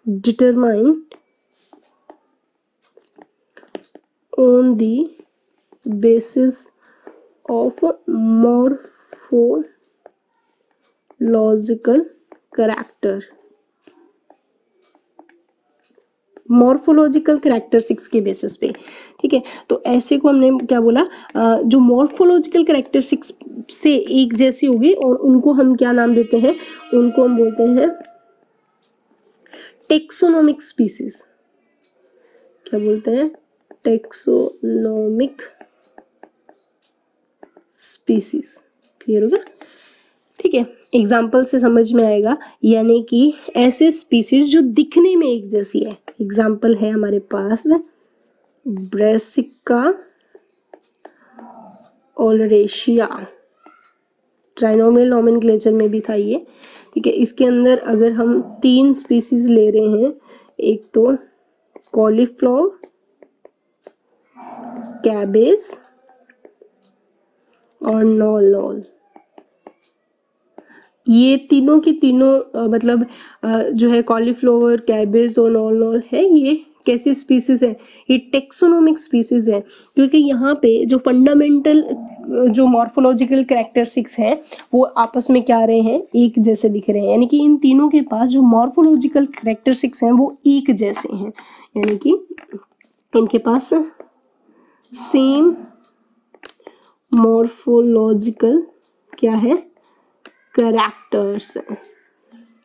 determined on the basis of morphological character, morphological characteristics के बेसिस पे। ठीक है, तो ऐसे को हमने क्या बोला, जो मॉर्फोलॉजिकल कैरेक्टरिस्टिक्स से एक जैसी होगी और उनको हम क्या नाम देते हैं, उनको हम बोलते हैं टेक्सोनोमिक स्पीसीज। क्या बोलते हैं, टेक्सोनोमिक स्पीसीज। क्लियर होगा। ठीक है, एग्जाम्पल से समझ में आएगा, यानी कि ऐसे स्पीसीज जो दिखने में एक जैसी है। एग्जाम्पल है हमारे पास ब्रेसिका ओलरेशिया, ट्राइनोमियल नोमेनक्लेचर में भी था ये, ठीक है। इसके अंदर अगर हम 3 स्पीसीज ले रहे हैं, एक तो कॉलीफ्लावर, कैबेज और नॉल, ये तीनों की तीनों मतलब जो है कॉलीफ्लावर, कैबेज और नॉल है, ये कैसी स्पीसीज है, ये टेक्सोनोमिक स्पीसीज है, क्योंकि यहाँ पे जो फंडामेंटल जो मॉर्फोलॉजिकल कैरेक्टरिस्टिक्स हैं वो आपस में क्या रहे हैं, एक जैसे दिख रहे हैं, यानी कि इन तीनों के पास जो मॉर्फोलॉजिकल कैरेक्टरिस्टिक्स हैं वो एक जैसे हैं, यानी कि इनके पास सेम मॉर्फोलॉजिकल क्या है, कैरेक्टर्स हैं,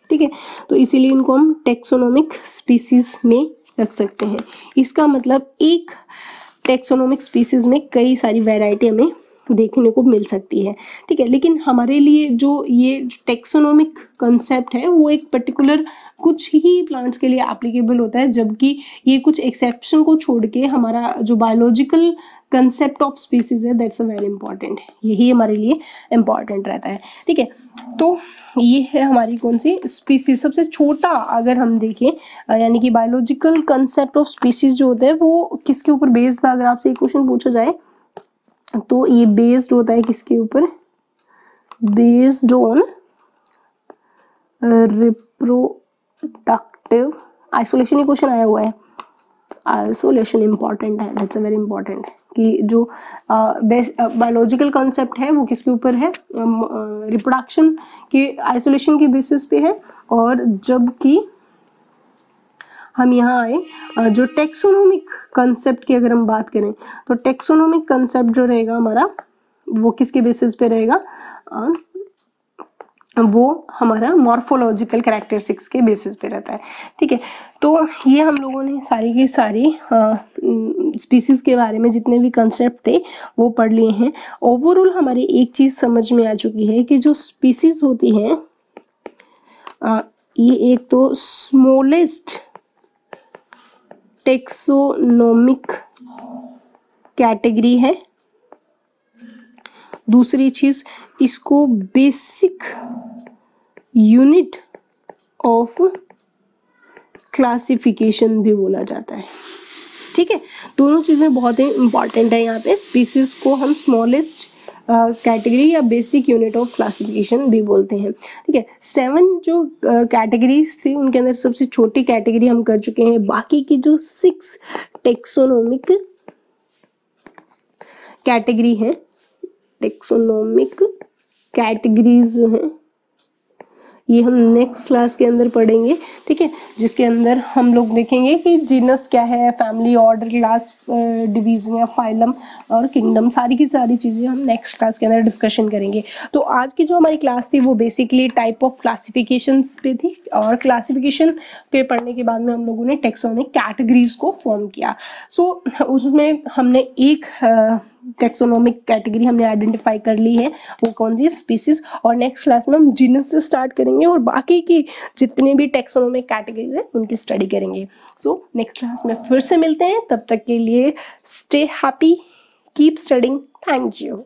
ठीक है। तो इसीलिए इनको हम टेक्सोनोमिक स्पीसीज में रख सकते हैं। इसका मतलब एक टेक्सोनोमिक स्पीसीज में कई सारी वैरायटी हमें देखने को मिल सकती है, ठीक है। लेकिन हमारे लिए जो ये टेक्सोनोमिक कंसेप्ट है वो एक पर्टिकुलर कुछ ही प्लांट्स के लिए एप्लीकेबल होता है, जबकि ये कुछ एक्सेप्शन को छोड़ के हमारा जो बायोलॉजिकल कंसेप्ट ऑफ स्पीसीज है दैट्स अ वेरी इंपॉर्टेंट, यही हमारे लिए इम्पॉर्टेंट रहता है, ठीक है। तो ये है हमारी कौन सी स्पीसीज, सबसे छोटा अगर हम देखें, यानी कि बायोलॉजिकल कंसेप्ट ऑफ स्पीसीज जो होता है वो किसके ऊपर बेस्ड था, अगर आपसे एक क्वेश्चन पूछा जाए तो ये बेस्ड होता है किसके ऊपर, बेस्ड ऑन रिप्रोडक्टिव आइसोलेशन, ये क्वेश्चन आया हुआ है, आइसोलेशन इंपॉर्टेंट है, दैट्स अ वेरी इंपॉर्टेंट, कि जो बायोलॉजिकल कंसेप्ट है वो किसके ऊपर है, रिप्रोडक्शन के आइसोलेशन के बेसिस पे है, और जबकि हम यहाँ आए जो टेक्सोनोमिक कंसेप्ट की अगर हम बात करें तो टेक्सोनोमिक कंसेप्ट जो रहेगा हमारा वो किसके बेसिस पे रहेगा, वो हमारा मॉर्फोलॉजिकल कैरेक्टरिस्टिक्स के बेसिस पे रहता है, ठीक है। तो ये हम लोगों ने सारी की सारी स्पीसीज के बारे में जितने भी कंसेप्ट थे वो पढ़ लिए हैं। ओवरऑल हमारी एक चीज़ समझ में आ चुकी है कि जो स्पीसीज होती हैं ये एक तो स्मॉलेस्ट टेक्सोनोमिक कैटेगरी है, दूसरी चीज इसको बेसिक यूनिट ऑफ क्लासिफिकेशन भी बोला जाता है, ठीक है। दोनों चीजें बहुत ही इंपॉर्टेंट है यहाँ पे, स्पीसीज को हम स्मॉलेस्ट कैटेगरी या बेसिक यूनिट ऑफ क्लासिफिकेशन भी बोलते हैं, ठीक है। 7 जो कैटेगरीज थी उनके अंदर सबसे छोटी कैटेगरी हम कर चुके हैं, बाकी की जो 6 टेक्सोनोमिक कैटेगरी है, टेक्सोनोमिक कैटेगरीज जो हैं ये हम नेक्स्ट क्लास के अंदर पढ़ेंगे, ठीक है, जिसके अंदर हम लोग देखेंगे कि जीनस क्या है, फैमिली, ऑर्डर, क्लास, डिवीजन या फाइलम और किंगडम, सारी की सारी चीज़ें हम नेक्स्ट क्लास के अंदर डिस्कशन करेंगे। तो आज की जो हमारी क्लास थी वो बेसिकली टाइप ऑफ क्लासिफिकेशंस पे थी, और क्लासिफिकेशन के पढ़ने के बाद में हम लोगों ने टेक्सोनोमिक कैटेगरीज को फॉर्म किया। सो उसमें हमने एक टेक्सोनोमिक कैटेगरी हमने आइडेंटिफाई कर ली है, वो कौन सी, स्पीसीज, और नेक्स्ट क्लास में हम जीनस से स्टार्ट करेंगे और बाकी की जितनी भी टेक्सोनोमिक कैटेगरीज है उनकी स्टडी करेंगे। सो नेक्स्ट क्लास में फिर से मिलते हैं, तब तक के लिए stay happy, keep studying, thank you.